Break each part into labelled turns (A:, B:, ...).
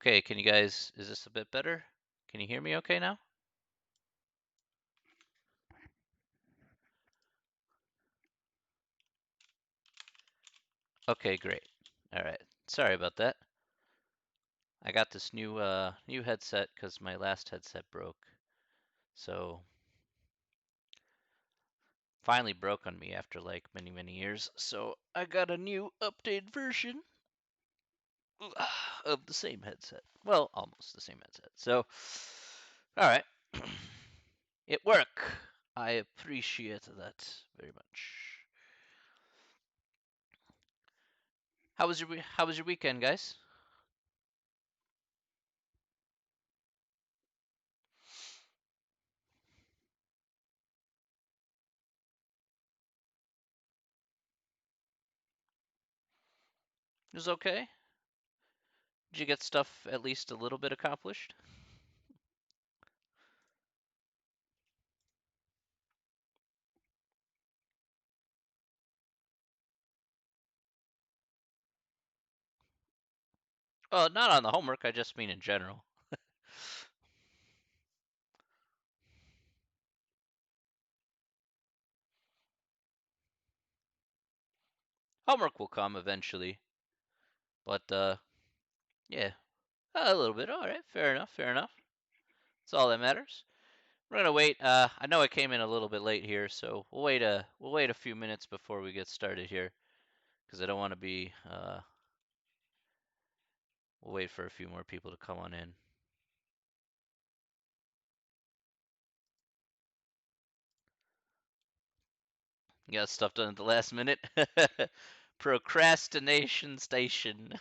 A: Okay, can you guys, is this a bit better? Can you hear me okay now? Okay, great. All right. Sorry about that. I got this new headset because my last headset broke. So finally broke on me after like many years. So I got a new updated version of the same headset. Well, almost the same headset. So all right. It worked. I appreciate that very much. How was your weekend, guys? It was okay. Did you get stuff at least a little bit accomplished? Well, not on the homework, I just mean in general. Homework will come eventually, but yeah, a little bit. All right, fair enough, fair enough. That's all that matters. We're gonna wait. I know I came in a little bit late here, so we'll wait a few minutes before we get started here, because I don't want to be. We'll wait for a few more people to come on in. You got stuff done at the last minute. Procrastination station.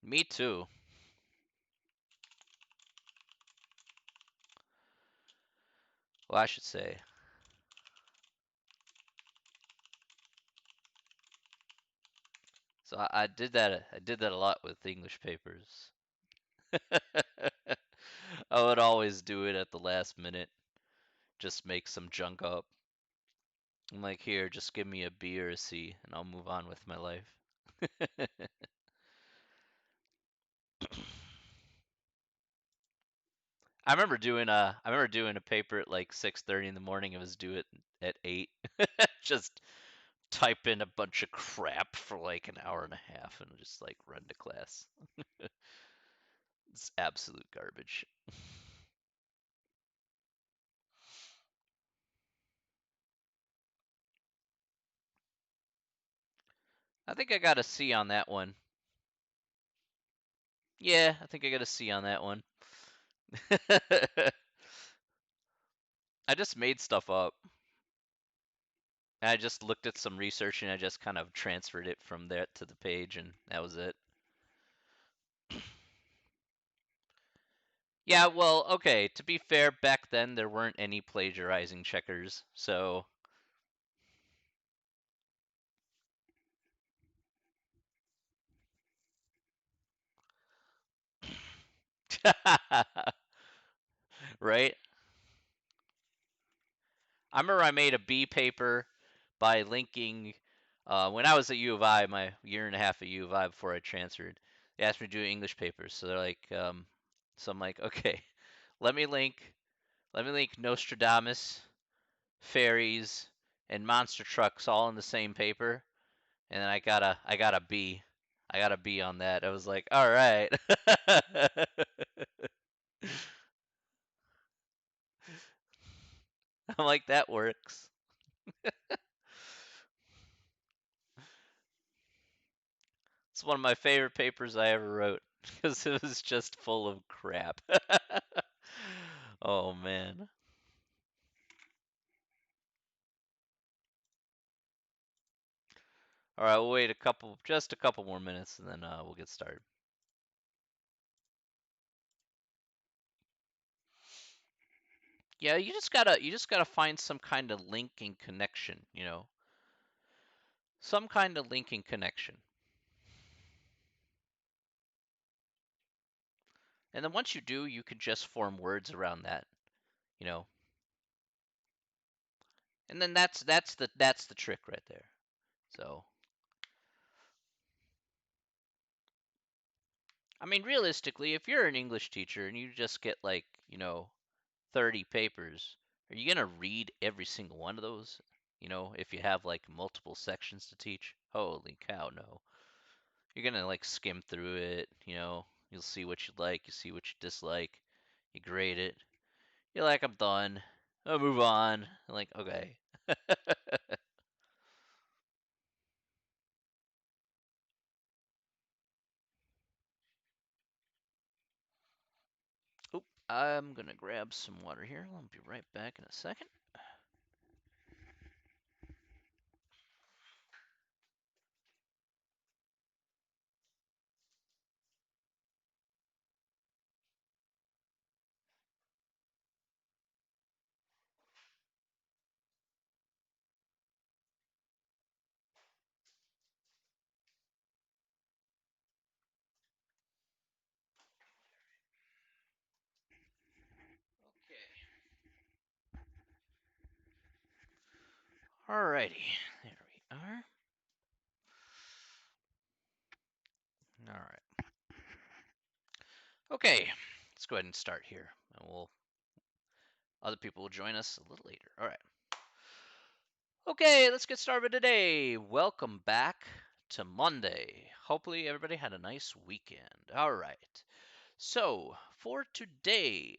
A: Me too. Well, I should say. So I did that. I did that a lot with English papers. I would always do it at the last minute. Just make some junk up. I'm like, here, just give me a B or a C, and I'll move on with my life. I remember doing a paper at like 6:30 in the morning. It was due at 8. Just type in a bunch of crap for like an hour and a half and just like run to class. It's absolute garbage. I think I got a C on that one. Yeah, I think I got a C on that one. I just made stuff up. I just looked at some research and I just kind of transferred it from there to the page, and that was it. Yeah, well, okay, to be fair, back then there weren't any plagiarizing checkers, so. Right? I remember I made a B paper by linking, when I was at U of I, my year and a half at U of I before I transferred. They asked me to do English papers, so they're like, so I'm like, okay, let me link, let me link Nostradamus, fairies, and monster trucks all in the same paper, and then I got a B. I got a B on that. I was like, all right. I'm like, that works. It's one of my favorite papers I ever wrote because it was just full of crap. Oh man. All right, we'll wait just a couple more minutes, and then we'll get started. Yeah, you just gotta find some kind of linking connection, some kind of linking connection. And then once you do, you can just form words around that, you know. And then that's the trick right there. So, I mean, realistically, if you're an English teacher and you just get like, 30 papers, are you gonna read every single one of those? If you have like multiple sections to teach? Holy cow, no. You're gonna like skim through it, you'll see what you like, you see what you dislike, you grade it. You're like, I'm done. I'll move on. I'm like, okay. Oop, I'm gonna grab some water here. I'll be right back in a second. Okay. Alrighty, there we are. All right. Okay, let's go ahead and start here, and other people will join us a little later. All right. Okay, let's get started today. Welcome back to Monday. Hopefully, everybody had a nice weekend. All right. So for today,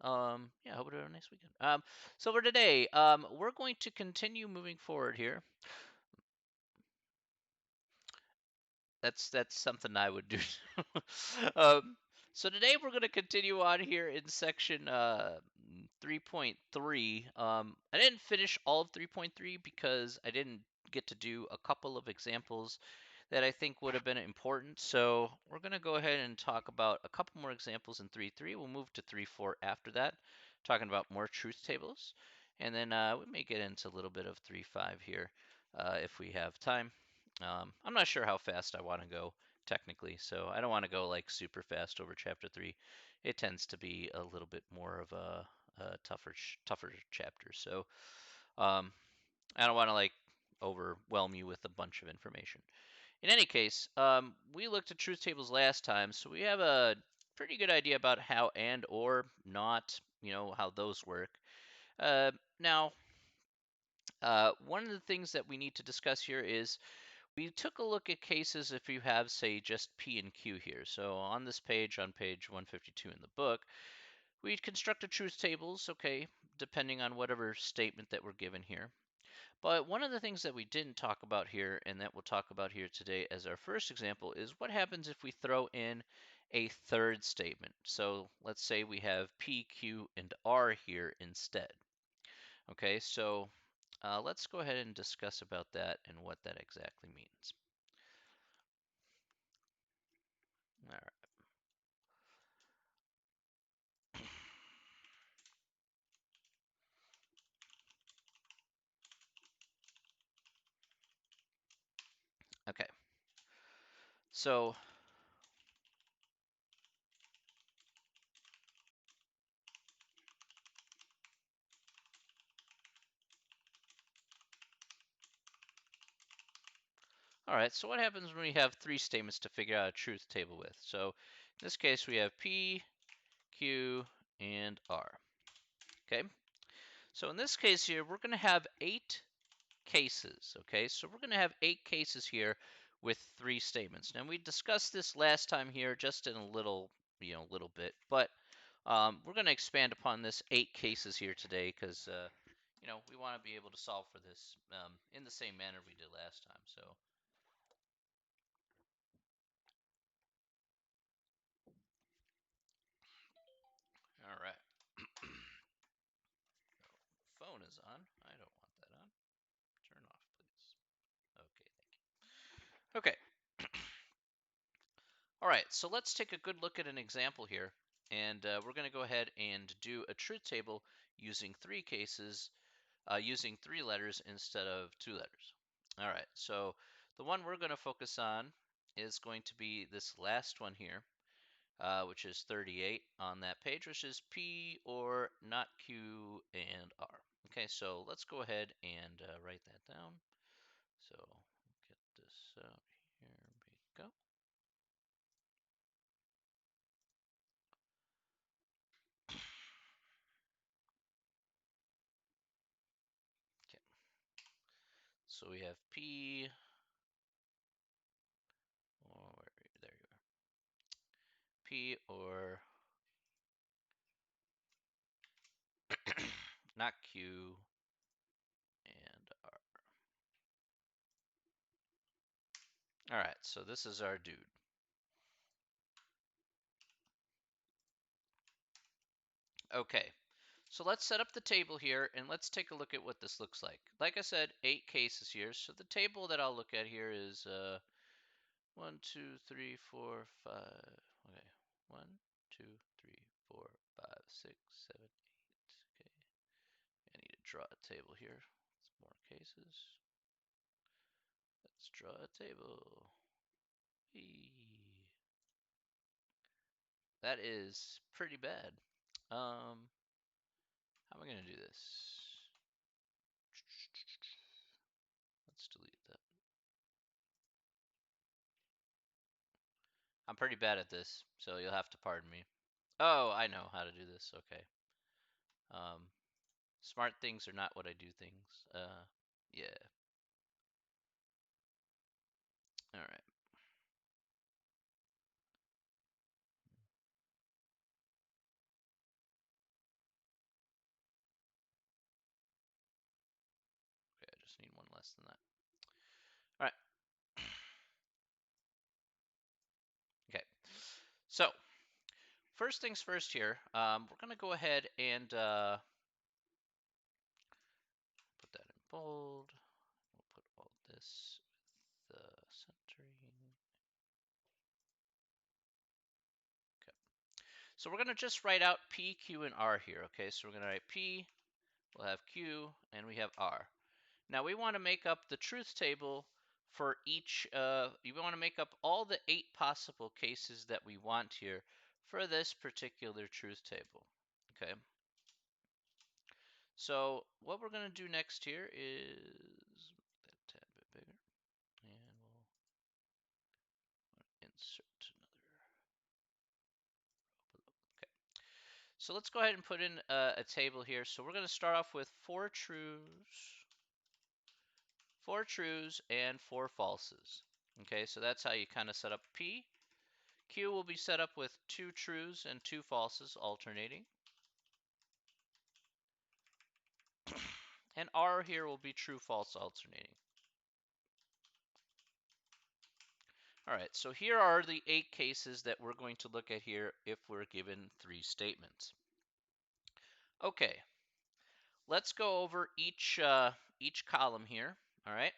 A: yeah, I hope you had a nice weekend. So for today, we're going to continue moving forward here. That's something I would do. um, so today we're going to continue on here in section 3.3. I didn't finish all of 3.3 because I didn't get to do a couple of examples that I think would have been important. So we're going to go ahead and talk about a couple more examples in 3.3. We'll move to 3.4 after that, talking about more truth tables. And then we may get into a little bit of 3.5 here if we have time. I'm not sure how fast I want to go technically, so I don't want to go like super fast over chapter 3. It tends to be a little bit more of a tougher chapter. So um, I don't want to like overwhelm you with a bunch of information. In any case, we looked at truth tables last time, so we have a pretty good idea about how and or not, how those work. Now, one of the things that we need to discuss here is we took a look at cases if you have, say, just P and Q here. So on this page, on page 152 in the book, we constructed truth tables, okay, depending on whatever statement that we're given here. But one of the things that we didn't talk about here, and that we'll talk about here today as our first example, is what happens if we throw in a third statement. So let's say we have P, Q, and R here instead. Okay, so let's go ahead and discuss about that and what that exactly means. All right. Okay. So, all right. So what happens when we have three statements to figure out a truth table with? So in this case, we have P, Q, and R. Okay. So in this case here, we're going to have 8 cases. Okay. So we're going to have 8 cases here with 3 statements. Now we discussed this last time here just in a little, little bit, but we're going to expand upon this 8 cases here today because, we want to be able to solve for this in the same manner we did last time. So all right. Phone is on. I don't want that on. Turn off, please. Okay, thank you. Okay. All right, so let's take a good look at an example here. And we're going to go ahead and do a truth table using 3 cases, using 3 letters instead of 2 letters. All right, so the one we're going to focus on is going to be this last one here. which is 38 on that page, which is P or not Q and R. Okay, so let's go ahead and write that down. So get this out. Here we go. Okay. So we have P. Oh, there you are. P or not Q and R. All right, so this is our dude. Okay, so let's set up the table here and let's take a look at what this looks like. Like I said, 8 cases here. So the table that I'll look at here is 1, 2, 3, 4, 5. Okay, 1, 2, 3, 4, 5, 6, 7, 8. Okay, I need to draw a table here. Some more cases. Let's draw a table. That is pretty bad. How am I going to do this? Let's delete that. I'm pretty bad at this, so you'll have to pardon me. Oh, I know how to do this. Okay. Smart things are not what I do things. Yeah. All right. Okay, I just need one less than that. All right. Okay. So, first things first here, we're going to go ahead and put that in bold. We'll put all this with the centering. Okay. So we're going to just write out P, Q, and R here. Okay, so we're going to write P, we'll have Q, and we have R. Now we want to make up the truth table for each, you want to make up all the 8 possible cases that we want here for this particular truth table. Okay. So what we're going to do next here is make that a tad bit bigger, and we'll insert another row below. Okay. So let's go ahead and put in a table here. So we're going to start off with 4 trues and 4 falses. Okay, so that's how you kind of set up P. Q will be set up with 2 trues and 2 falses alternating. And R here will be true, false alternating. All right, so here are the 8 cases that we're going to look at here if we're given 3 statements. Okay, let's go over each column here. All right,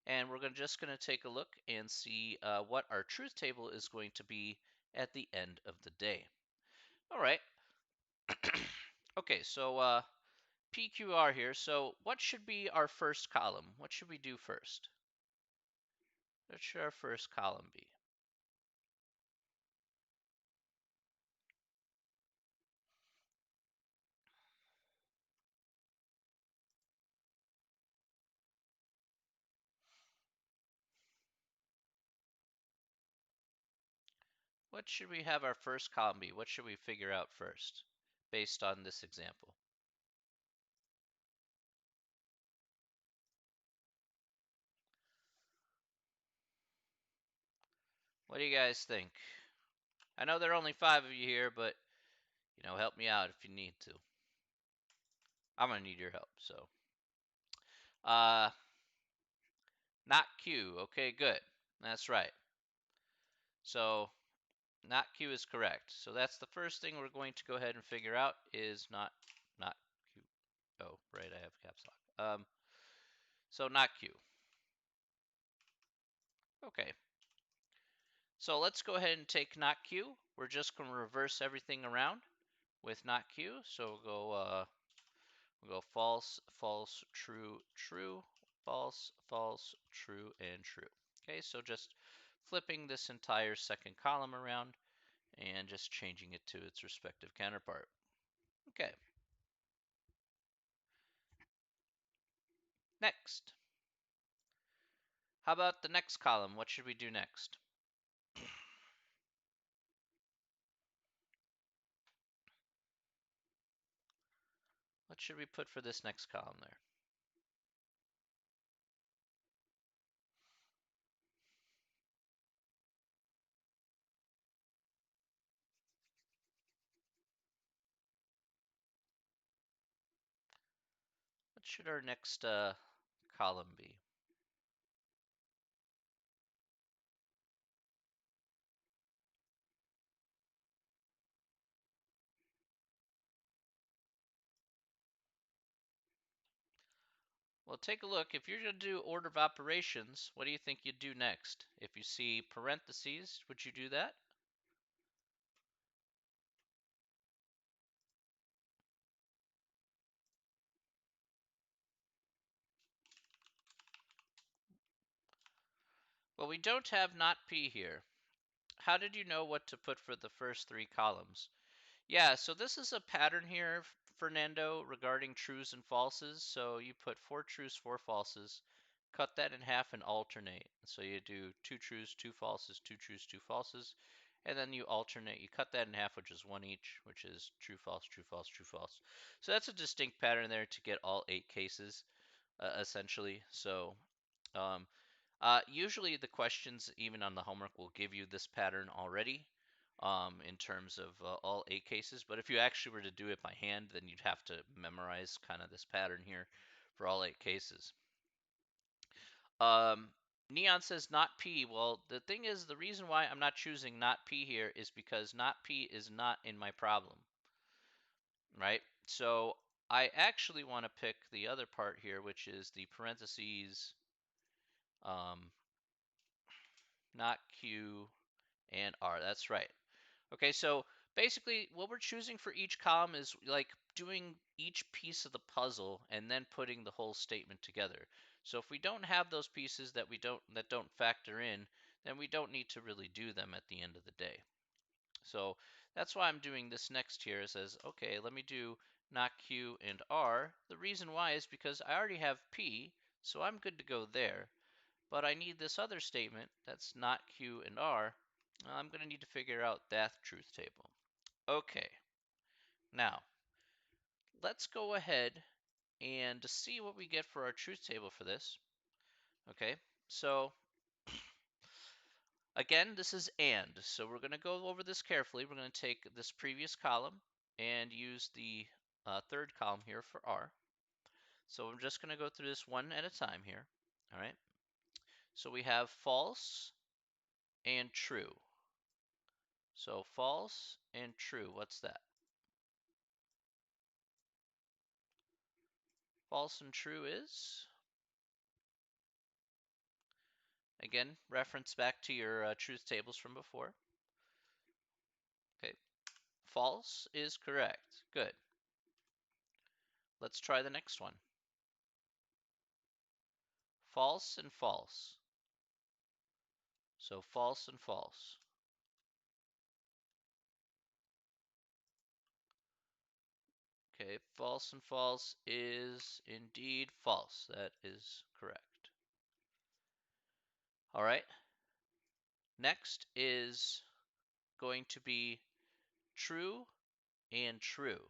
A: and we're just going to take a look and see what our truth table is going to be at the end of the day. All right. Okay, so PQR here. So what should be our first column? What should we do first? What should our first column be? What should we have our first column be? What should we figure out first based on this example? What do you guys think? I know there are only 5 of you here, but help me out if you need to. I'm gonna need your help, so. Not Q. Okay, good. That's right. So, not Q is correct. So that's the first thing we're going to go ahead and figure out is not Q. Oh, right, I have caps lock. So not Q. Okay. So let's go ahead and take not Q. We're just going to reverse everything around with not Q. So we'll go false, false, true, true, false, false, true, and true. Okay, so just flipping this entire second column around, and just changing it to its respective counterpart. Okay. Next. How about the next column? What should we do next? What should we put for this next column there? What should our next column be? Well, take a look. If you're going to do order of operations, what do you think you'd do next? If you see parentheses, would you do that? Well, we don't have not P here. How did you know what to put for the first three columns? Yeah, so this is a pattern here, Fernando, regarding trues and falses. So you put 4 trues, 4 falses, cut that in half and alternate. So you do 2 trues, 2 falses, 2 trues, 2 falses, and then you alternate. You cut that in half, which is 1 each, which is true, false, true, false, true, false. So that's a distinct pattern there to get all 8 cases, essentially. So um, usually the questions, even on the homework, will give you this pattern already in terms of all 8 cases. But if you actually were to do it by hand, then you'd have to memorize kind of this pattern here for all 8 cases. Um, Neon says not P. Well, the thing is, the reason why I'm not choosing not P here is because not P is not in my problem, right? So I actually want to pick the other part here, which is the parentheses, um, not Q and R. That's right. Okay, so basically what we're choosing for each column is like doing each piece of the puzzle and then putting the whole statement together. So if we don't have those pieces that don't factor in, then we don't need to really do them at the end of the day. So that's why I'm doing this next here. It says, okay, let me do not Q and R. The reason why is because I already have P, so I'm good to go there. But I need this other statement that's not Q and R. I'm going to need to figure out that truth table. Okay, now let's go ahead and see what we get for our truth table for this. Okay, so again, this is AND. So we're going to go over this carefully. We're going to take this previous column and use the third column here for R. So I'm just going to go through this one at a time here. All right, so we have false and true. So false and true, what's that? False and true is, again, reference back to your truth tables from before. Okay, false is correct. Good. Let's try the next one. False and false. So false and false. Okay, false and false is indeed false. That is correct. All right. Next is going to be true and true.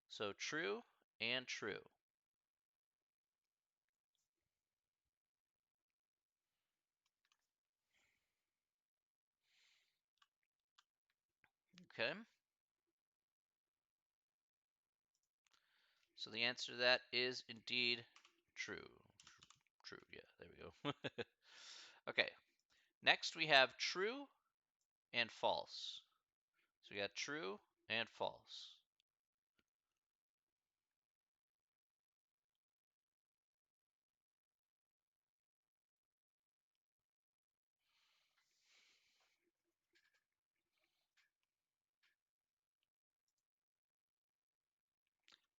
A: So true and true. Okay. So the answer to that is indeed true. True. Yeah, there we go. Okay. Next we have true and false. So we got true and false.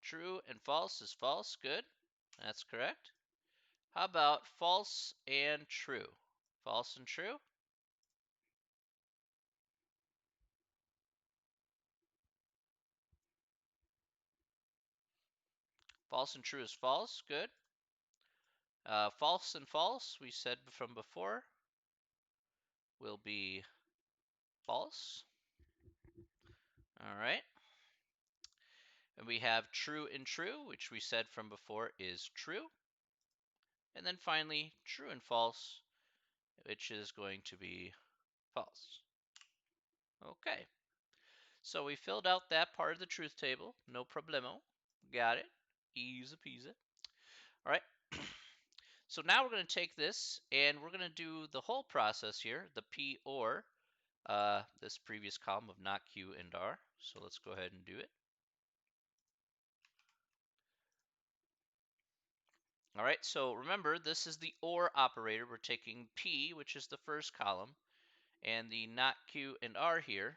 A: True and false is false. Good. That's correct. How about false and true? False and true? False and true is false. Good. False and false, we said from before, will be false. All right. And we have true and true, which we said from before is true. And then finally, true and false, which is going to be false. Okay. So we filled out that part of the truth table. No problemo. Got it. Easy peasy. All right. So now we're going to take this and we're going to do the whole process here, the P or this previous column of not Q and R. So let's go ahead and do it. All right, so remember, this is the OR operator. We're taking P, which is the first column, and the not Q and R here,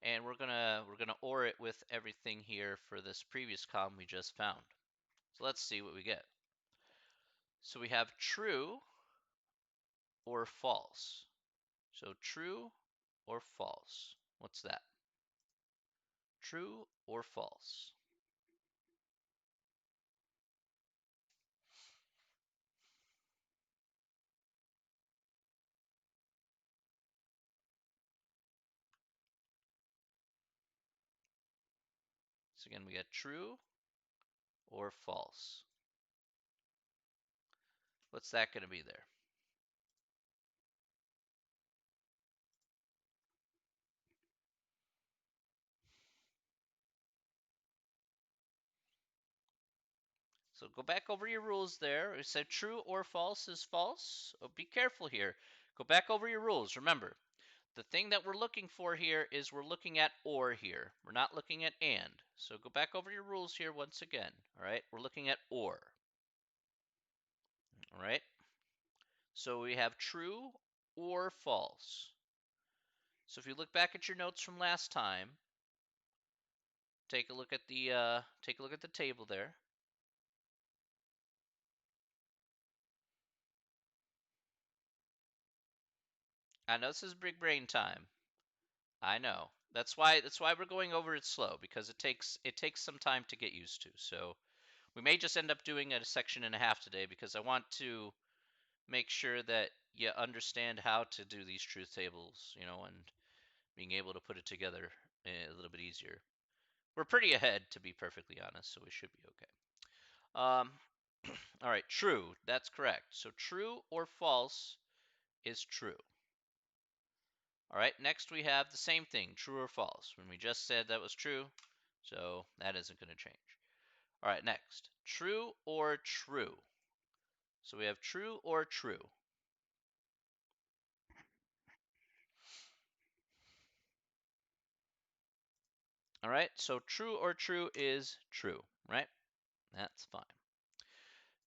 A: and we're gonna OR it with everything here for this previous column we just found. So let's see what we get. So we have true or false. So true or false. What's that? True or false? So again, we got true or false. What's that going to be there? So go back over your rules there. It said true or false is false. Oh, be careful here. Go back over your rules. Remember, the thing that we're looking for here is we're looking at or here. We're not looking at and. So go back over your rules here once again. All right, we're looking at or. All right, so we have true or false. So if you look back at your notes from last time, take a look at the table there. I know this is big brain time. I know. That's why we're going over it slow, because it takes some time to get used to. So we may just end up doing a section and a half today because I want to make sure that you understand how to do these truth tables, and being able to put it together a little bit easier. We're pretty ahead, to be perfectly honest, so we should be okay. All right, true. That's correct. So true or false is true. All right, next we have the same thing, true or false, when we just said that was true, so that isn't going to change. All right, next, true or true. So we have true or true. All right, so true or true is true, right? That's fine.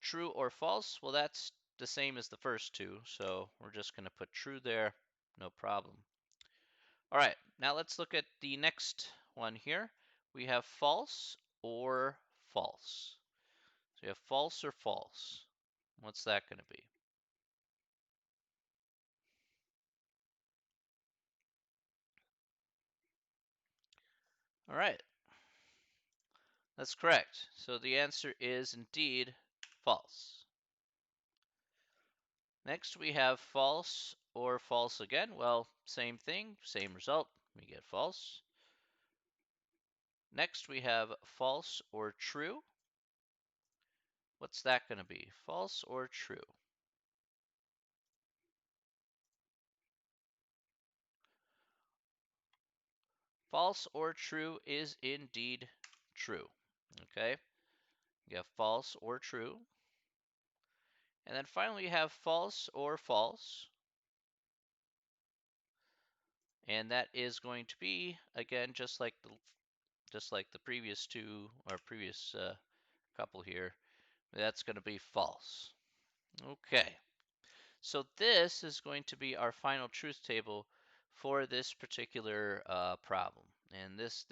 A: True or false, well, that's the same as the first two, so we're just going to put true there, no problem. All right, now let's look at the next one here. We have false or false. So you have false or false. What's that going to be? All right, that's correct. So the answer is indeed false. Next we have false or false again. Well, same thing, same result. We get false. Next we have false or true. What's that going to be? False or true? False or true is indeed true. Okay, you have false or true. And then finally you have false or false. And that is going to be, again, just like the previous two or previous couple here, that's going to be false. Okay, so this is going to be our final truth table for this particular problem. And this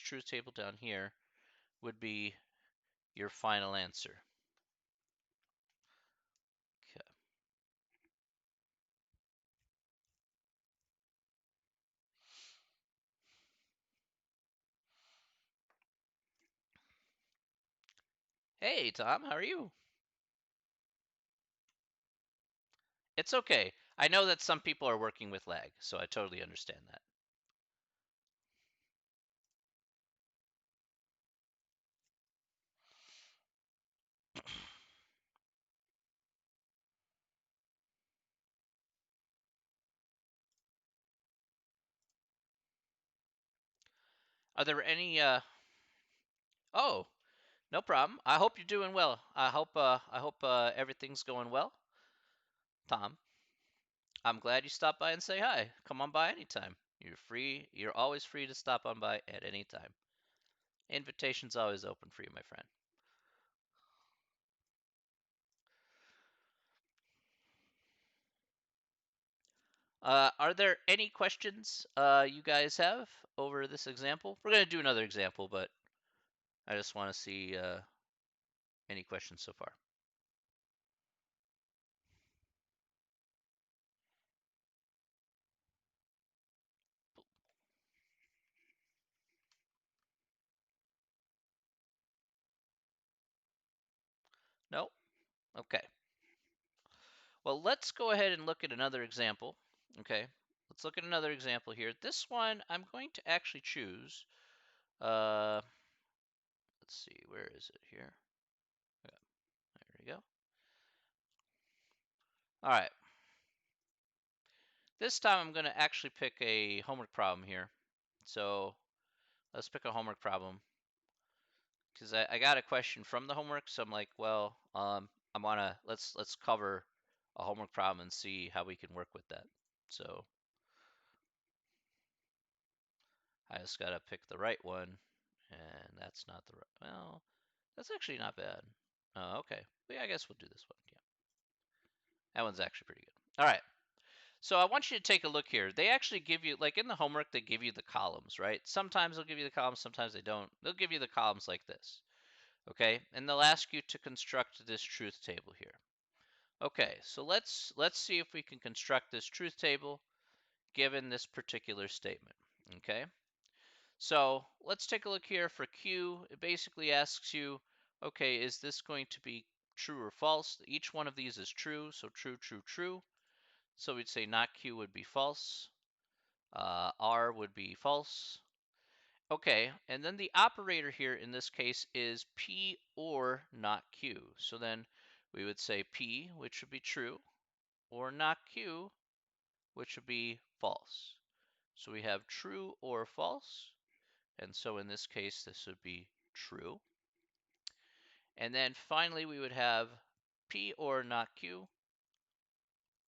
A: truth table down here would be your final answer. Okay. Hey, Tom, how are you? It's okay. I know that some people are working with lag, so I totally understand that. Are there any Oh, no problem. I hope you're doing well. I hope everything's going well. Tom, I'm glad you stopped by and say hi. Come on by anytime. You're free. You're always free to stop on by at any time. Invitation's always open for you, my friend. Are there any questions you guys have over this example? We're going to do another example, but I just want to see any questions so far. No? Okay. Well, let's go ahead and look at another example. Okay. Let's look at another example here. This one, I'm going to actually choose. Uh, let's see, where is it here? Yeah, there we go. All right. This time I'm going to actually pick a homework problem here. So let's pick a homework problem because I got a question from the homework. So I'm like, well, I want to let's cover a homework problem and see how we can work with that. So I just got to pick the right one, and that's not the right. Well, that's actually not bad. Oh, okay. Well, yeah, I guess we'll do this one. Yeah, that one's actually pretty good. All right. So I want you to take a look here. They actually give you, like in the homework, they give you the columns, right? Sometimes they'll give you the columns, sometimes they don't. They'll give you the columns like this, okay? And they'll ask you to construct this truth table here. Okay, so let's see if we can construct this truth table given this particular statement, okay? So let's take a look here for Q. It basically asks you, okay, is this going to be true or false? Each one of these is true, so true, true, true. So we'd say not Q would be false. R would be false. Okay, and then the operator here in this case is P or not Q. So then we would say P, which would be true, or not Q, which would be false. So we have true or false, and so in this case this would be true. And then finally we would have P or not Q,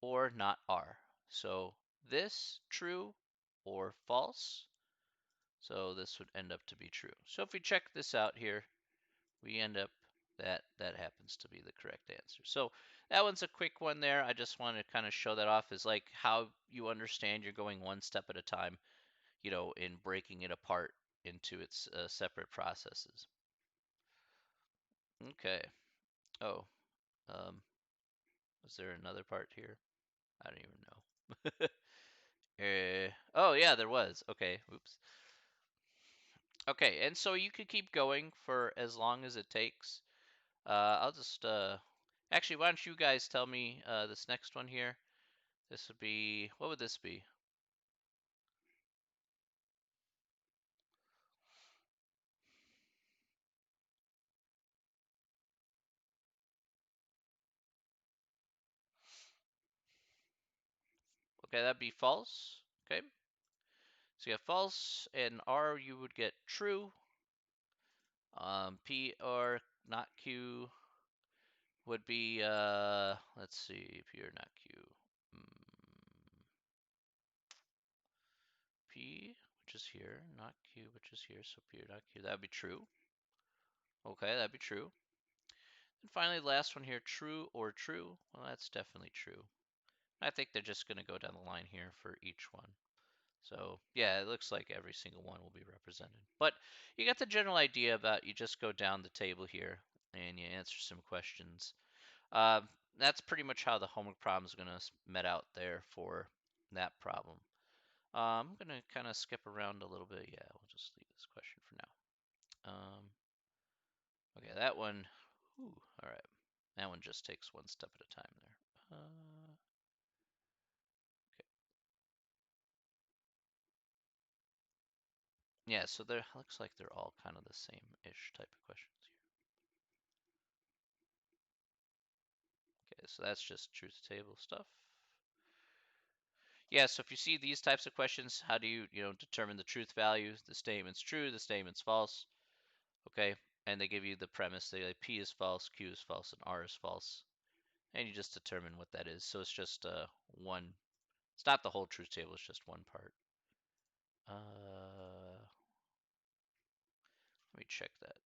A: or not R. So this true or false, so this would end up to be true. So if we check this out here, we end up that happens to be the correct answer. So that one's a quick one there. I just want to kind of show that off as like how you understand you're going one step at a time, in breaking it apart into its separate processes. Okay. Oh, um, was there another part here? I don't even know. Oh yeah, there was. Okay, oops. Okay, and so you could keep going for as long as it takes. I'll just actually, why don't you guys tell me this next one here? This would be, what would this be? Okay, that'd be false. Okay, so you have false, and R you would get true. P or not Q would be, let's see, P or not Q. Mm, P, which is here, not Q, which is here, so P or not Q, that'd be true. Okay, that'd be true. And finally, the last one here, true or true. Well, that's definitely true. I think they're just going to go down the line here for each one. So yeah, it looks like every single one will be represented. But you get the general idea about you just go down the table here and you answer some questions. Uh, that's pretty much how the homework problem is going to met out there for that problem. I'm going to kind of skip around a little bit. Yeah, we'll just leave this question for now. Okay, that one Whew, all right. That one just takes one step at a time there. Okay. Yeah, so there looks like they're all kind of the same-ish type of questions here. Okay, so that's just truth table stuff. Yeah, so if you see these types of questions, how do you determine the truth value? The statement's true, the statement's false. Okay, and they give you the premise. They like P is false, Q is false, and R is false, and you just determine what that is. So it's just one. It's not the whole truth table. It's just one part. Let me check that.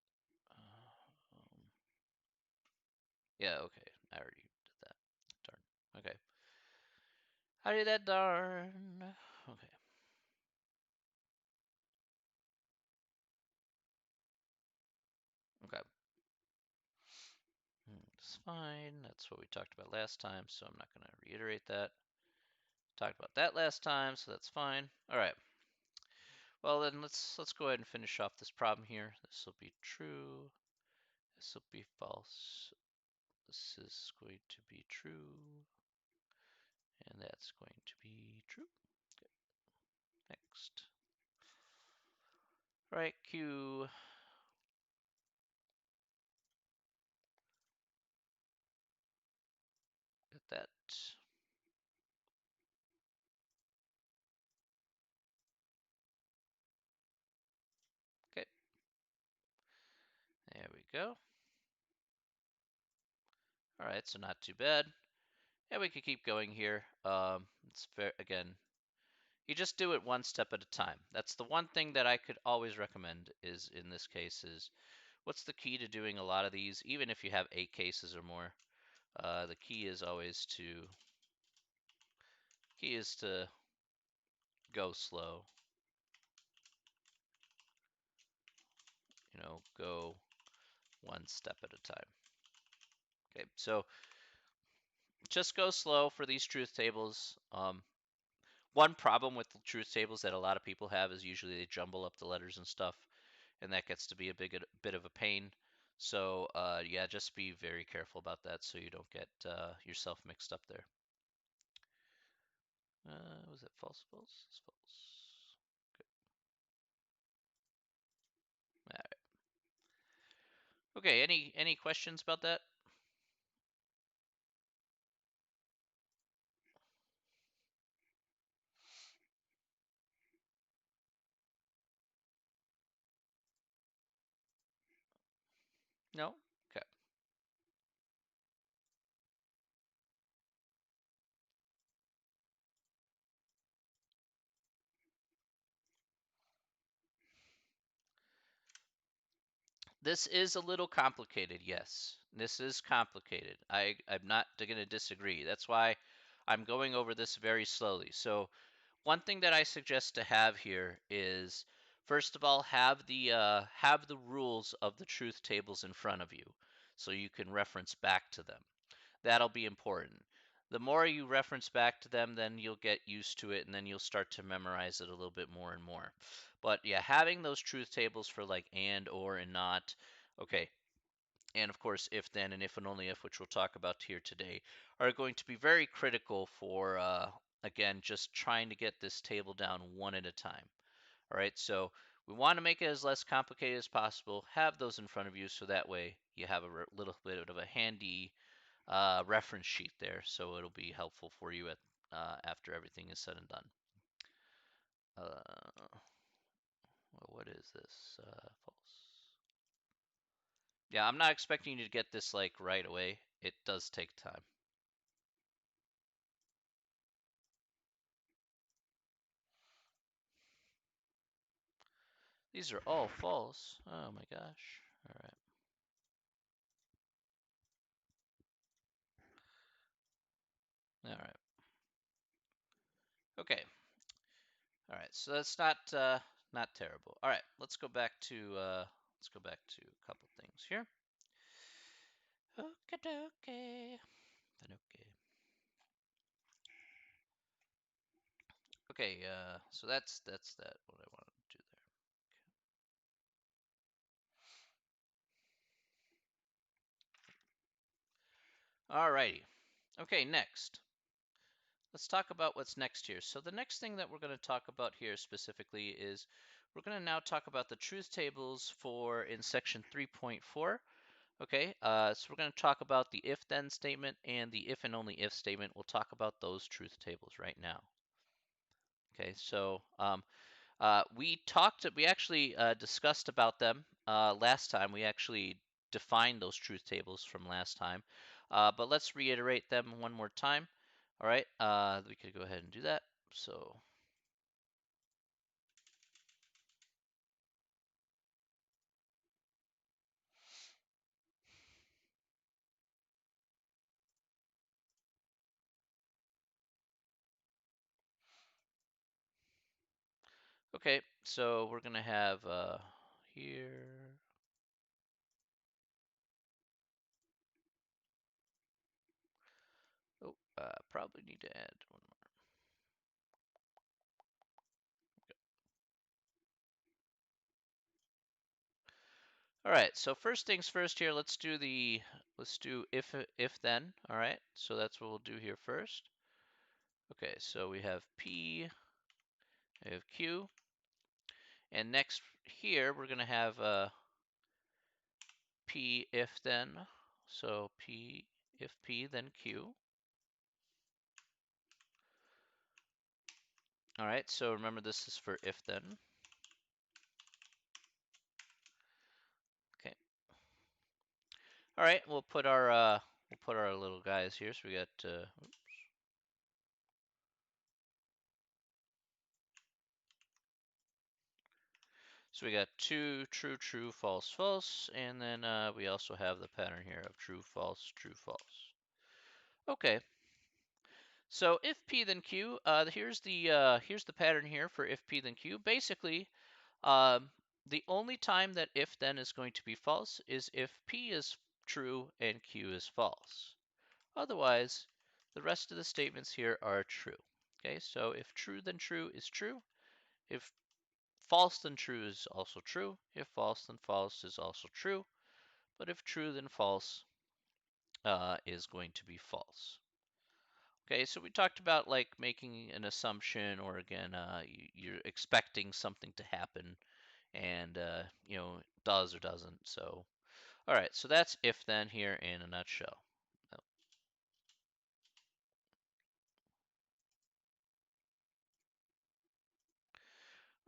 A: Yeah, okay. I already did that. Darn. Okay. I did that darn. Okay. Okay. It's fine. That's what we talked about last time, so I'm not going to reiterate that. Talked about that last time, so that's fine. All right. Well, then let's go ahead and finish off this problem here. This will be true. This will be false. This is going to be true. And that's going to be true. Okay. Next. All right, Q. Get that. Okay. There we go. All right, so not too bad. Yeah, we could keep going here. It's fair again. You just do it one step at a time. That's the one thing that I could always recommend is in this case is what's the key to doing a lot of these, even if you have 8 cases or more. The key is always to go slow. Go one step at a time. Okay, so just go slow for these truth tables. One problem with the truth tables that a lot of people have is usually they jumble up the letters and stuff, and that gets to be a bit of a pain. So yeah, just be very careful about that so you don't get yourself mixed up there. Was it false? False? It's false. Okay. All right. Okay. Any questions about that? No. Okay. This is a little complicated, yes. This is complicated. I'm not going to disagree. That's why I'm going over this very slowly. So, one thing that I suggest to have here is, first of all, have the rules of the truth tables in front of you, so you can reference back to them. That'll be important. The more you reference back to them, then you'll get used to it, and then you'll start to memorize it a little bit more and more. But yeah, having those truth tables for like and, or, and not, okay, and of course if then and if and only if, which we'll talk about here today, are going to be very critical for again just trying to get this table down one at a time. All right, so we want to make it as less complicated as possible. Have those in front of you so that way you have a little bit of a handy reference sheet there, so it'll be helpful for you after everything is said and done. Well, what is this? False. Yeah, I'm not expecting you to get this like right away. It does take time. These are all false. Oh my gosh. All right. All right. Okay. All right. So that's not terrible. All right. Let's go back to a couple things here. Okay. Okay. Okay. So that's that. What I wanted to do there. Alrighty. Okay, next. Let's talk about what's next here. So the next thing that we're going to talk about here specifically is we're going to now talk about the truth tables for in section 3.4. Okay, so we're going to talk about the if-then statement and the if and only if statement. We'll talk about those truth tables right now. Okay, so we actually discussed about them last time. We actually defined those truth tables from last time, but let's reiterate them one more time. All right, we could go ahead and do that. So, okay, so we're gonna have here. Oh, probably need to add one more. All right, so first things first here, let's do if then. All right, so that's what we'll do here first. Okay, so we have P, we have Q, and next here we're gonna have P if then. So P if P then Q. All right, so remember this is for if then. Okay. All right, we'll put our little guys here. So we got so we got two true, true, false, false, and then we also have the pattern here of true, false, true, false. Okay. So if P then Q, here's the pattern here for if P then Q. Basically, um, the only time that if then is going to be false is if P is true and Q is false. Otherwise, the rest of the statements here are true. Okay, so if true then true is true. If false then true is also true. If false then false is also true. But if true then false is going to be false. Okay, so we talked about like making an assumption, or again, you're expecting something to happen, and does or doesn't. So, all right, so that's if then here in a nutshell.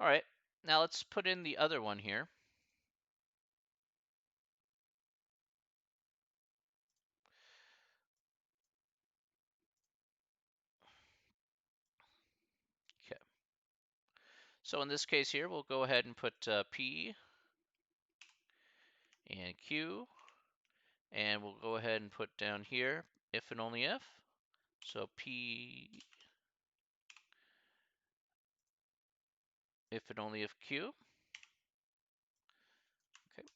A: All right, now let's put in the other one here. Okay, so in this case here, we'll go ahead and put P and Q, and we'll go ahead and put down here if and only if. So P if and only if Q. Okay.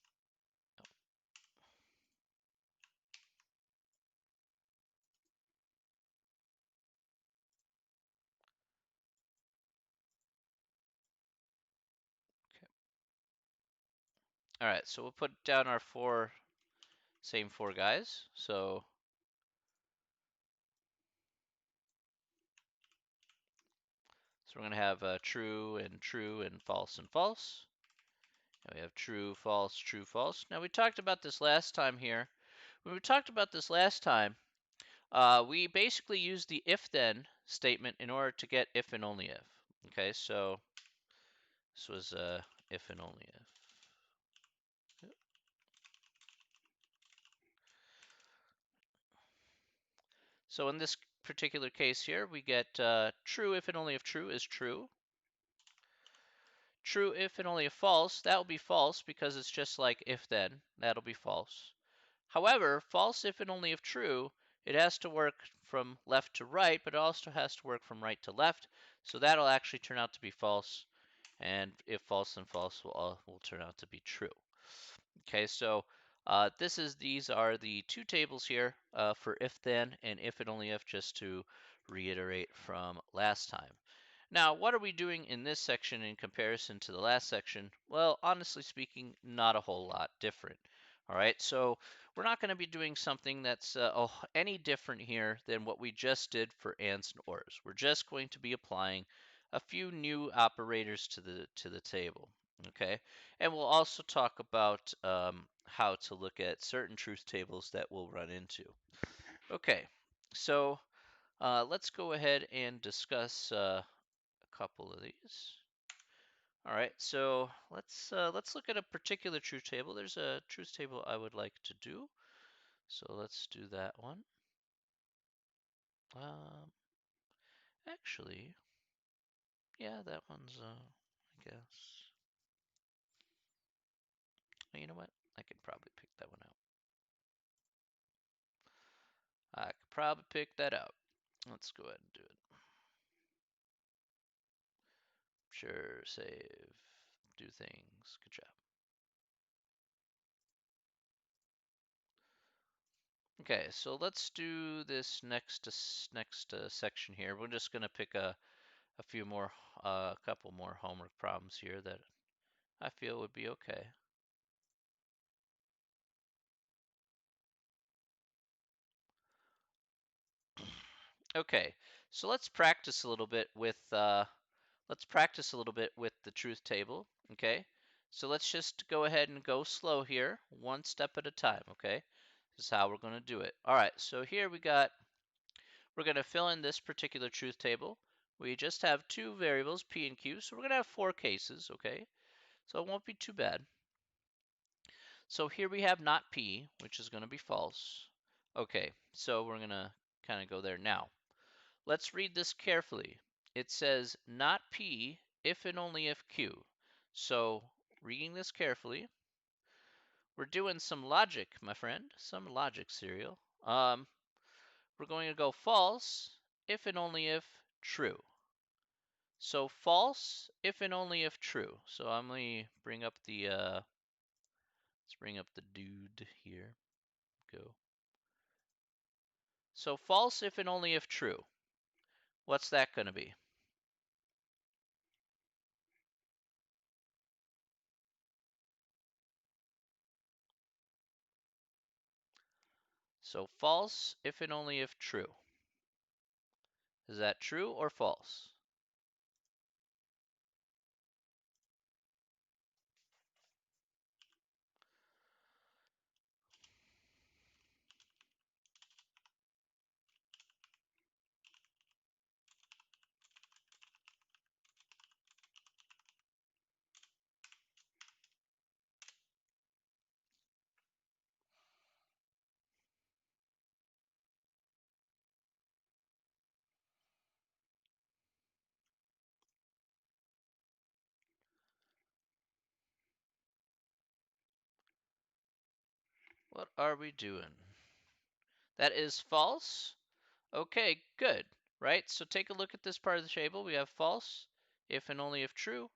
A: Okay. All right, so we'll put down our same four guys. So we're going to have true and false and false. And we have true, false, true, false. Now we talked about this last time here. When we talked about this last time, we basically used the if-then statement in order to get if and only if. Okay, so this was if and only if. So in this particular case here, we get true if and only if true is true. True if and only if false, that will be false because it's just like if then, that'll be false. However, false if and only if true, it has to work from left to right, but it also has to work from right to left. So that'll actually turn out to be false. And if false, then false will turn out to be true. Okay, so these are the two tables here for if then and if and only if, just to reiterate from last time. Now, what are we doing in this section in comparison to the last section? Well, honestly speaking, not a whole lot different. All right, so we're not going to be doing something that's any different here than what we just did for ands and ors. We're just going to be applying a few new operators to the table. Okay, and we'll also talk about how to look at certain truth tables that we'll run into. Okay, so let's go ahead and discuss a couple of these. All right, so let's look at a particular truth table. There's a truth table I would like to do. So let's do that one. Um, actually, yeah, that one's, I guess. You know what? I could probably pick that one out. I could probably pick that out. Let's go ahead and do it. Sure, save, do things. Good job. Okay, so let's do this next section here. We're just gonna pick a few more, a couple more homework problems here that I feel would be okay. Okay, so let's practice a little bit with the truth table. Okay, so let's just go ahead and go slow here, one step at a time. Okay, this is how we're going to do it. All right, so here we're going to fill in this particular truth table. We just have two variables, p and q, so we're going to have four cases. Okay, so it won't be too bad. So here we have not p, which is going to be false. Okay, so we're going to kind of go there now. Let's read this carefully. It says not P if and only if Q. So reading this carefully, we're doing some logic, my friend, some logic serial. We're going to go false if and only if true. So false if and only if true. So I'm going to bring up the let's bring up the dude here. Go. So false if and only if true. What's that going to be? So false if and only if true. Is that true or false? What are we doing? That is false? Okay, good. Right? So take a look at this part of the table. We have false, if and only if true.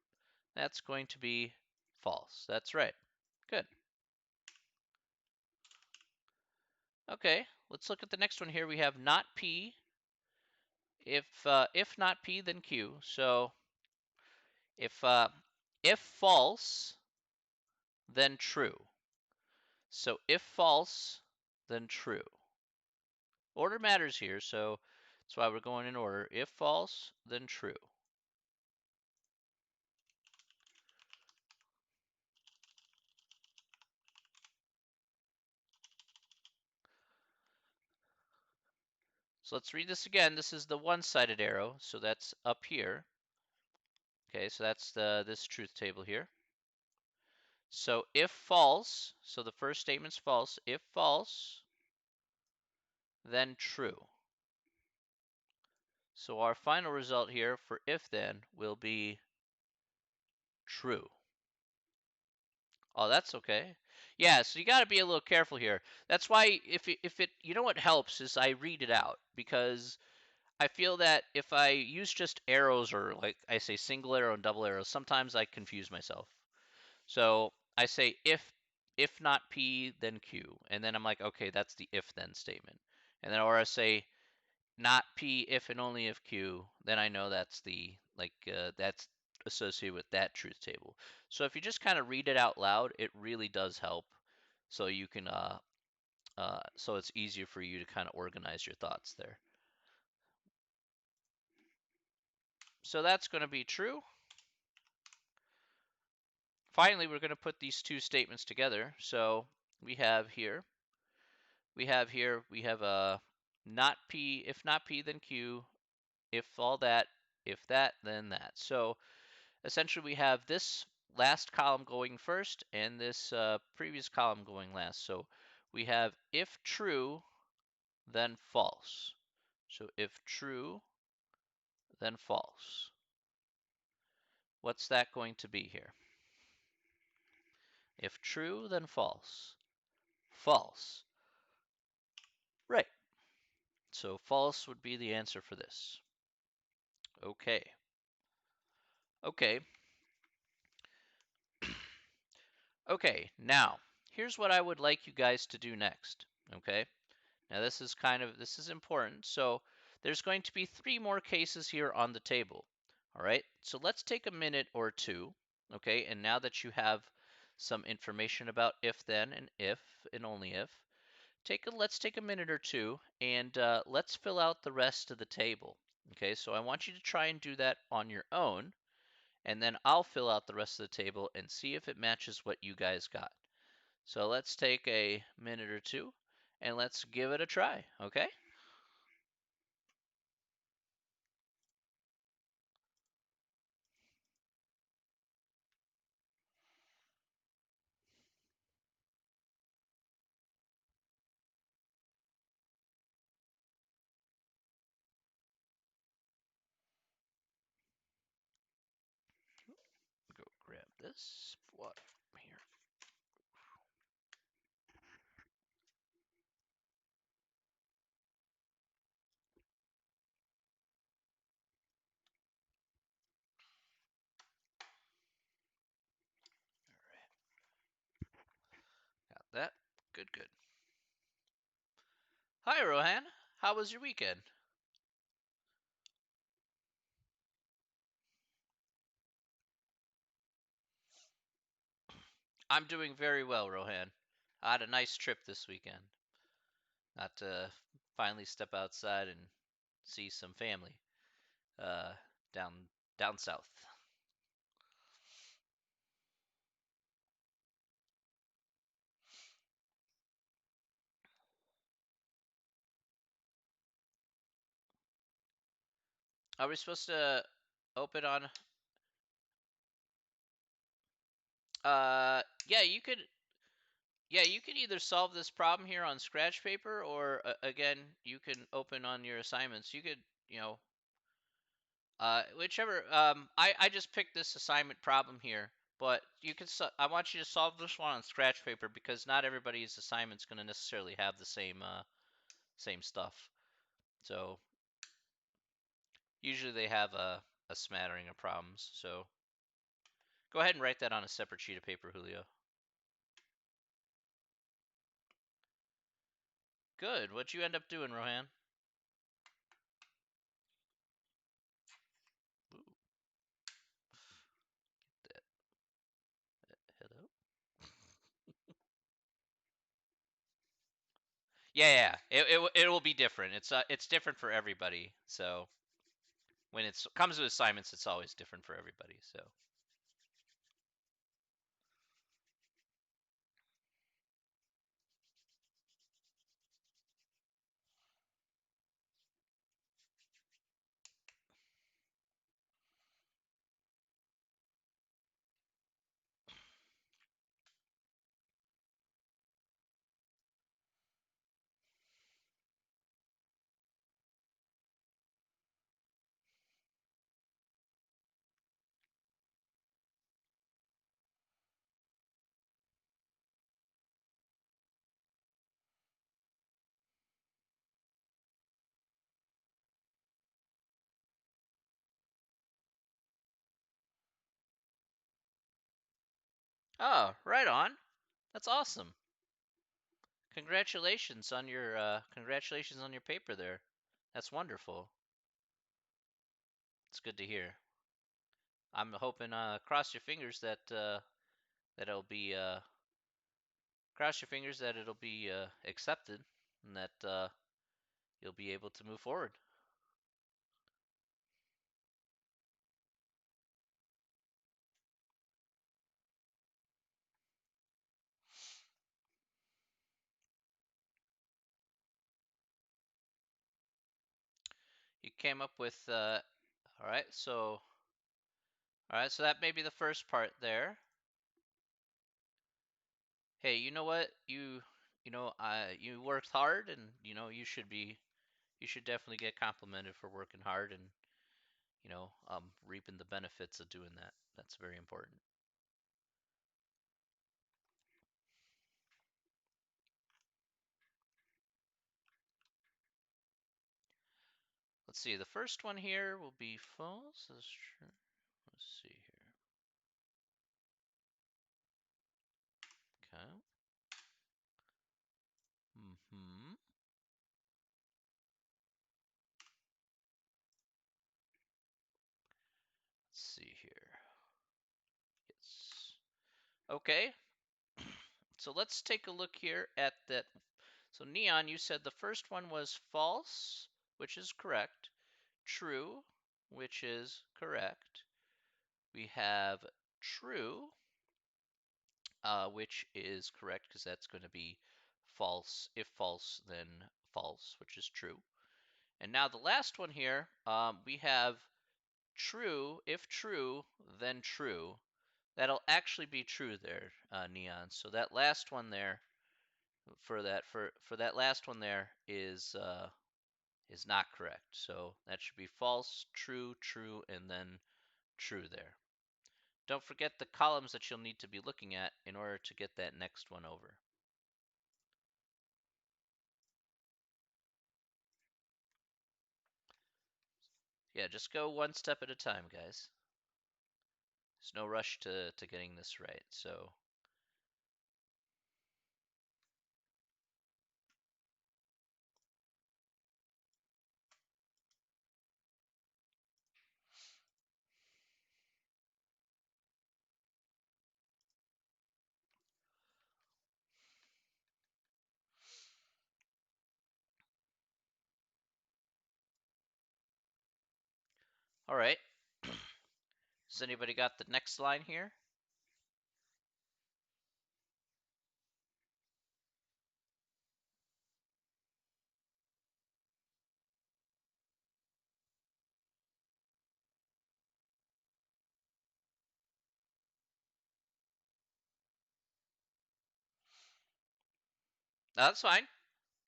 A: That's going to be false. That's right. Good. Okay, let's look at the next one here. We have not P. If not P, then Q. So if if false, then true. So if false, then true. Order matters here, so that's why we're going in order. If false, then true. So let's read this again. This is the one-sided arrow, so that's up here. Okay, so that's this truth table here. So if false, so the first statement's false. If false, then true. So our final result here for if then will be true. Oh, that's okay. Yeah, so you got to be a little careful here. That's why if it you know what helps is I read it out, because I feel that if I use just arrows, or like I say single arrow and double arrow, sometimes I confuse myself. So I say if not P, then Q, and then I'm like, okay, that's the if then statement. And then or I say not P if and only if Q, then I know that's the that's associated with that truth table. So if you just kind of read it out loud, it really does help. so you can so it's easier for you to kind of organize your thoughts there. So that's going to be true. Finally, we're going to put these two statements together. So we have here, we have a not P, if not P, then Q, if all that, if that, then that. So essentially we have this last column going first and this previous column going last. So we have if true, then false. So if true, then false. What's that going to be here? If true, then false. False. Right. So false would be the answer for this. Okay. Okay. Okay. Now, here's what I would like you guys to do next. Okay. Now this is important. So there's going to be three more cases here on the table. All right. So let's take a minute or two. Okay. And now that you have some information about if and only if, let's take a minute or two and let's fill out the rest of the table. Okay, so I want you to try and do that on your own, and then I'll fill out the rest of the table and see if it matches what you guys got. So let's take a minute or two and let's give it a try, okay? Go grab this water here. All right, got that. Good, good. Hi, Rohan. How was your weekend? I'm doing very well, Rohan. I had a nice trip this weekend. Got to finally step outside and see some family uh, down down south. Are we supposed to open on? Yeah, you could. Yeah, you can either solve this problem here on scratch paper, or again, you can open on your assignments. You could, you know, whichever. I just picked this assignment problem here, but you can. I want you to solve this one on scratch paper because not everybody's assignment's going to necessarily have the same stuff. So usually they have a smattering of problems. So go ahead and write that on a separate sheet of paper, Julio. Good. What'd you end up doing, Rohan? Ooh, that head up. Yeah, yeah. It will be different. It's different for everybody. So when it comes to assignments, it's always different for everybody. So oh, right on. That's awesome. Congratulations on your paper there. That's wonderful. It's good to hear. I'm hoping cross your fingers that that it'll be Cross your fingers that it'll be accepted and that you'll be able to move forward. You came up with all right, so that may be the first part there. Hey, you know what? You worked hard, and you should definitely get complimented for working hard and reaping the benefits of doing that. That's very important. Let's see. The first one here will be false. That's true. Let's see here. Okay. Mm-hmm. Let's see here. Yes. Okay. So let's take a look here at that. So Neon, you said the first one was false, which is correct. True, which is correct. We have true, which is correct because that's going to be false. If false, then false, which is true. And now the last one here, we have true. If true, then true. That'll actually be true there, Neon. So that last one there, for that last one there is not correct. So that should be false, true, true, and then true there. Don't forget the columns that you'll need to be looking at in order to get that next one over. Yeah, just go one step at a time, guys. There's no rush to getting this right. So, all right. Has anybody got the next line here? That's fine.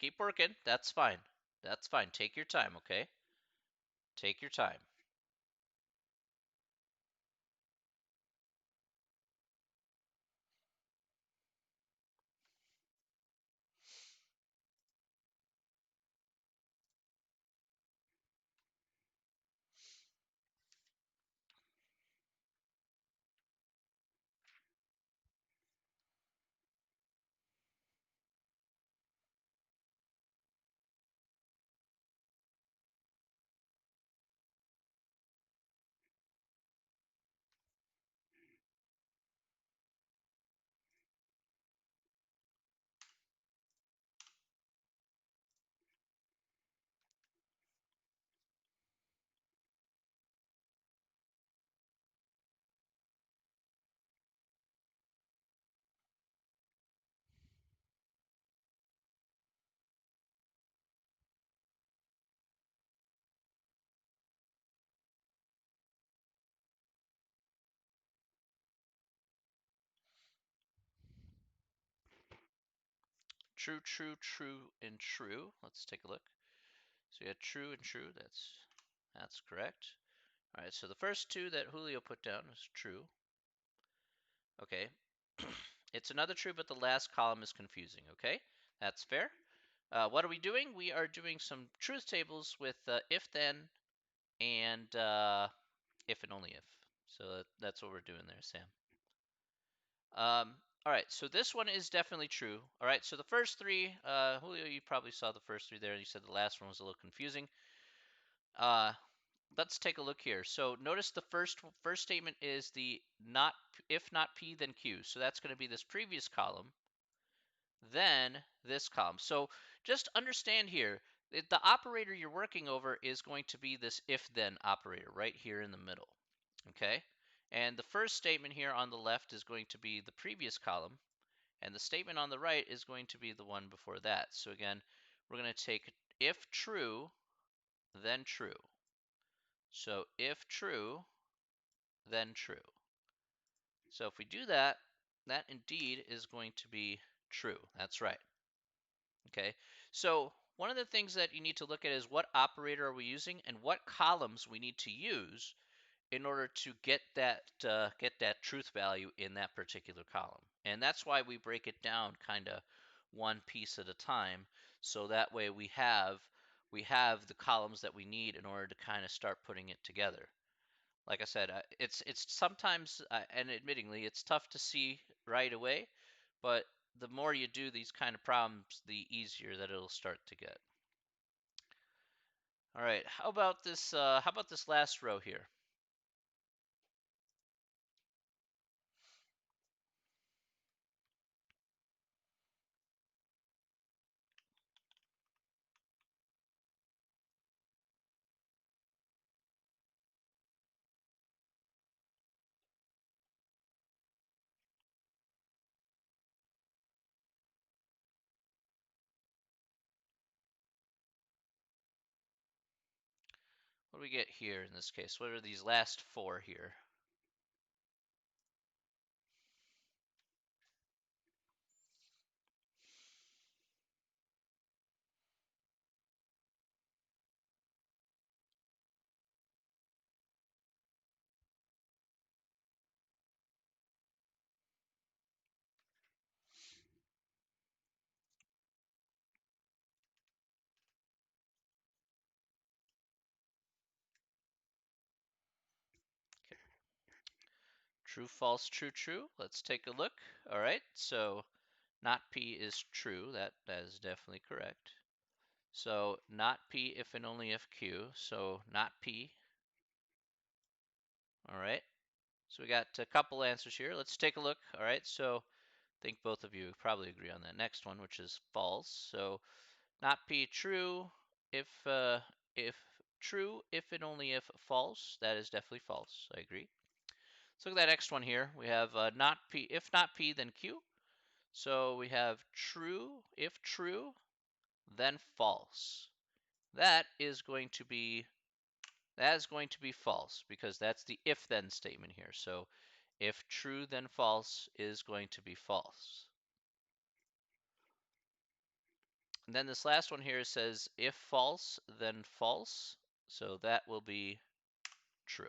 A: Keep working. That's fine. That's fine. Take your time, okay? Take your time. True, true, true, and true. Let's take a look. So you had true and true. That's correct. All right, so the first two that Julio put down is true. Okay. It's another true, but the last column is confusing. Okay, that's fair. What are we doing? We are doing some truth tables with if then and if and only if. So that's what we're doing there, Sam. All right, so this one is definitely true. All right, so the first three, Julio, you probably saw the first three there. You said the last one was a little confusing. Uh, let's take a look here. So notice the first statement is the not if not P then Q. So that's going to be this previous column. then this column. So just understand here, the operator you're working over is going to be this if-then operator right here in the middle, okay? And the first statement here on the left is going to be the previous column, and the statement on the right is going to be the one before that. So again, we're going to take if true, then true. So if true, then true. So if we do that, that indeed is going to be true. That's right. Okay, so one of the things that you need to look at is what operator are we using and what columns we need to use in order to get that truth value in that particular column. And that's why we break it down kind of one piece at a time, so that way we have the columns that we need in order to kind of start putting it together. Like I said, it's sometimes, and admittingly, it's tough to see right away, but the more you do these kind of problems, the easier that it'll start to get. All right, how about this? How about this last row here? What do we get here in this case? What are these last four here? Okay. True, false, true, true. Let's take a look. All right, so not P is true. That is definitely correct. So not P if and only if Q. So not P. All right. So we got a couple answers here. Let's take a look. All right. So I think both of you probably agree on that next one, which is false. So not P true if true if and only if false. That is definitely false. I agree. Let's look at that next one here. We have not P if not P then Q. So we have true if true then false. That is going to be false because that's the if then statement here. So if true then false is going to be false. And then this last one here says if false then false. So that will be true.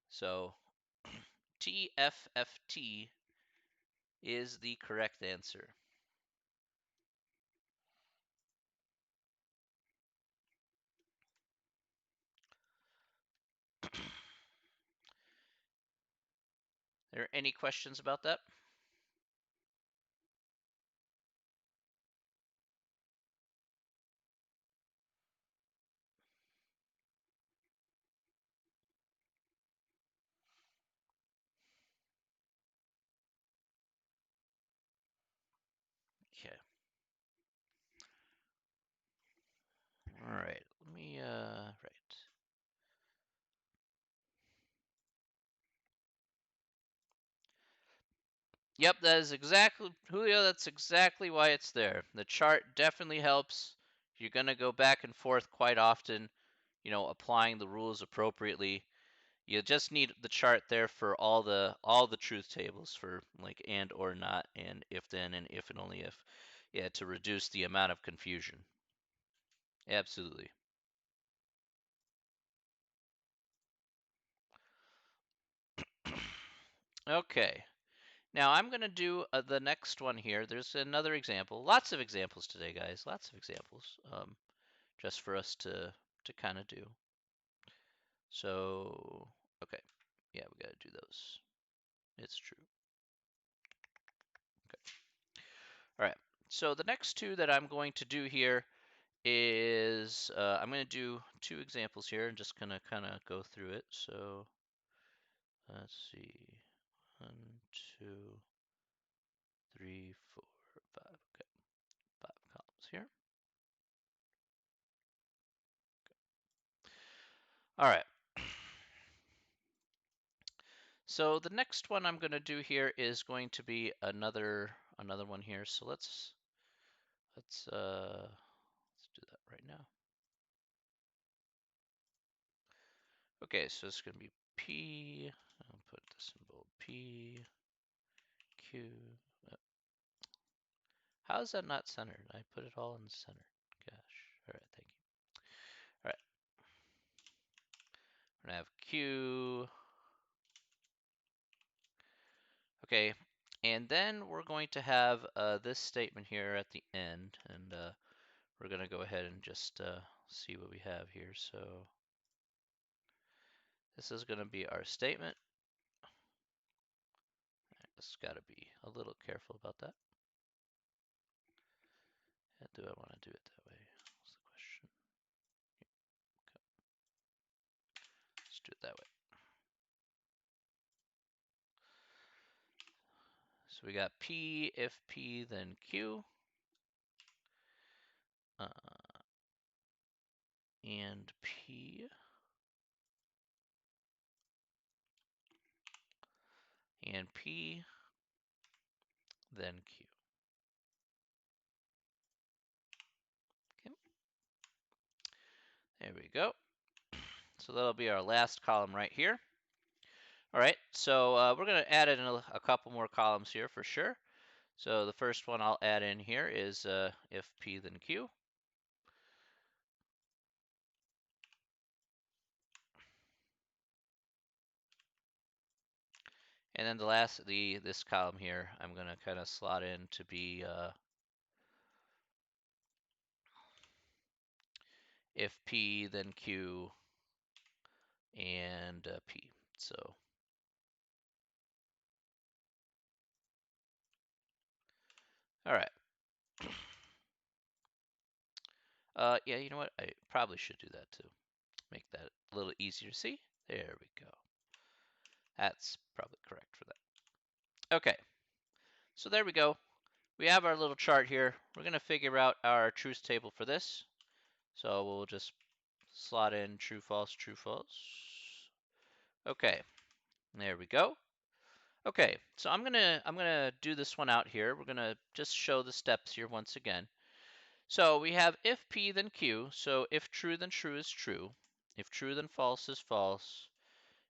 A: So TFFT is the correct answer. Are there any questions about that? Okay. All right. Let me right. Yep, that is exactly, Julio, that's exactly why it's there. The chart definitely helps. You're going to go back and forth quite often, applying the rules appropriately. You just need the chart there for all the truth tables for like and or not and if then and if and only if. Yeah, to reduce the amount of confusion. Absolutely. Okay. Now I'm going to do the next one here. There's another example. Lots of examples today, guys. Lots of examples. Just for us to kind of do. So, okay. Yeah, we got to do those. It's true. Okay. All right. So the next two that I'm going to do here is I'm going to do two examples here and just going to kind of go through it. So let's see. 1, 2, 3, 4, All right. So the next one I'm going to do here is going to be another one here. So let's do that right now. Okay, so it's going to be P. I'll put this in bold. P Q. uh, How is that not centered? I put it all in the center. Gosh. All right, thank you. All right. We're gonna have Q. Okay, and then we're going to have this statement here at the end, and we're going to go ahead and just see what we have here. So this is going to be our statement. I just got to be a little careful about that. And do I want to do it that way? That's the question. Okay. Let's do it that way. So we got P, if P, then Q. And P. And P, then Q. Okay. There we go. So that'll be our last column right here. All right, so we're going to add in a couple more columns here for sure. So the first one I'll add in here is if P then Q. And then the last, this column here, I'm going to kind of slot in to be if P then Q and P. So, all right. Yeah, you know what? I probably should do that too. Make that a little easier to see. There we go. That's probably correct for that. Okay, so there we go. We have our little chart here. We're going to figure out our truth table for this. So we'll just slot in true, false, true, false. Okay, there we go. Okay, so I'm gonna do this one out here. We're gonna just show the steps here once again. So we have if P then Q. So if true then true is true. If true then false is false.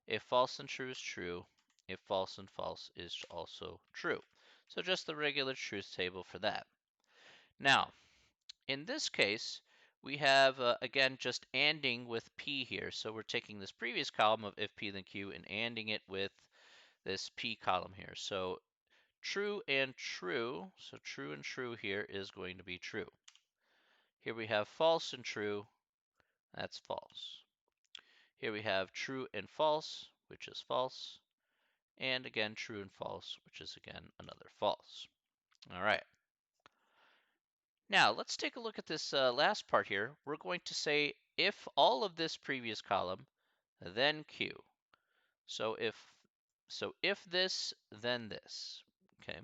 A: If false then true is true. If false then false is also true. So just the regular truth table for that. Now, in this case, we have, again, just ANDing with P here. So we're taking this previous column of if P then Q and ANDing it with this P column here. So true and true. So true and true here is going to be true. Here we have false and true. That's false. Here we have true and false, which is false. And again, true and false, which is again another false. All right. Now, let's take a look at this last part here. We're going to say if all of this previous column, then Q. So if this, then this. Okay.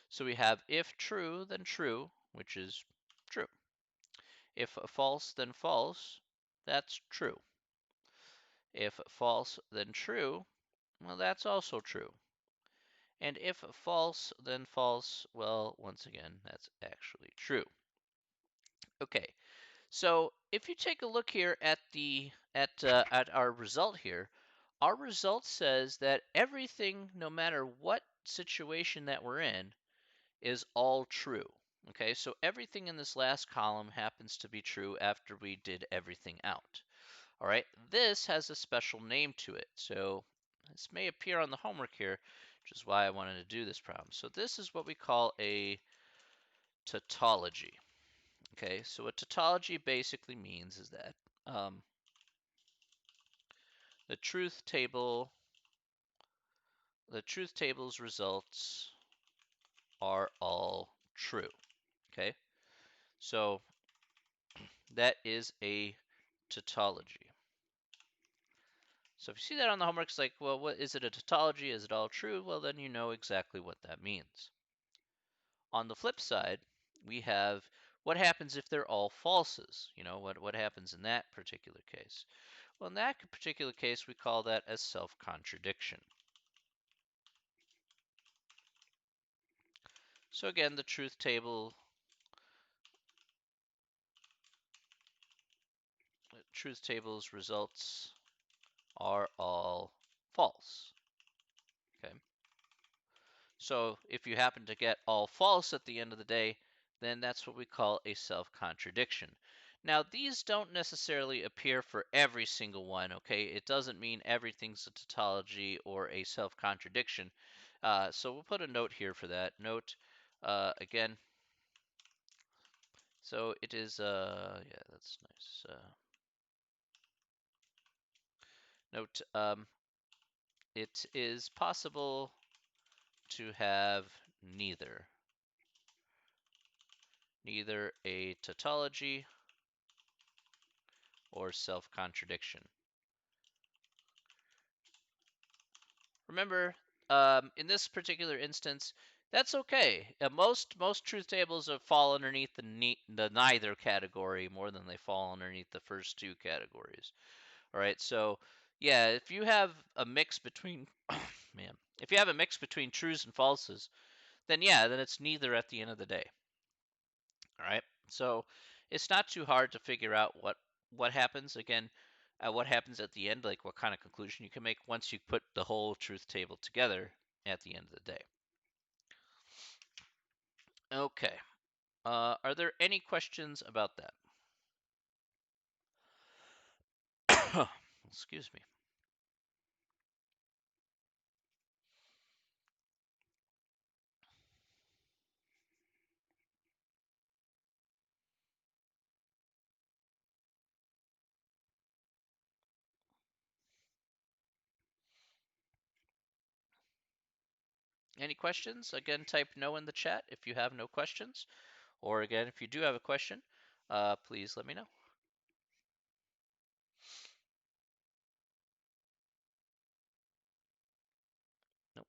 A: So we have if true, then true, which is true. If false, then false, that's true. If false, then true, well, that's also true. And if false, then false, well, once again, that's actually true. Okay, so if you take a look here at at our result here, our result says that everything, no matter what situation that we're in, is all true. Okay, so everything in this last column happens to be true after we did everything out. All right, this has a special name to it. So this may appear on the homework here, which is why I wanted to do this problem. So this is what we call a tautology. Okay, so what tautology basically means is that the truth table's results are all true. Okay, so that is a tautology. So if you see that on the homework, it's like, well, what is it, a tautology? Is it all true? Well, then you know exactly what that means. On the flip side, we have what happens if they're all falses? You know, what happens in that particular case? Well, in that particular case, we call that a self-contradiction. So again, the truth table's results are all false. Okay. So if you happen to get all false at the end of the day, then that's what we call a self-contradiction. Now, these don't necessarily appear for every single one, okay? It doesn't mean everything's a tautology or a self-contradiction. So we'll put a note here for that. Note, again, so it is, yeah, that's nice. Note, it is possible to have neither a tautology or self-contradiction. Remember, in this particular instance, that's okay. Most truth tables fall underneath the neither category more than they fall underneath the first two categories. All right, so yeah, if you have a mix between, man, if you have a mix between trues and falses, then yeah, then it's neither at the end of the day. All right, so it's not too hard to figure out what happens. Again, what happens at the end, like what kind of conclusion you can make once you put the whole truth table together at the end of the day. Okay, are there any questions about that? Excuse me. Any questions? Again, type no in the chat if you have no questions. Or again, if you do have a question, please let me know. Nope.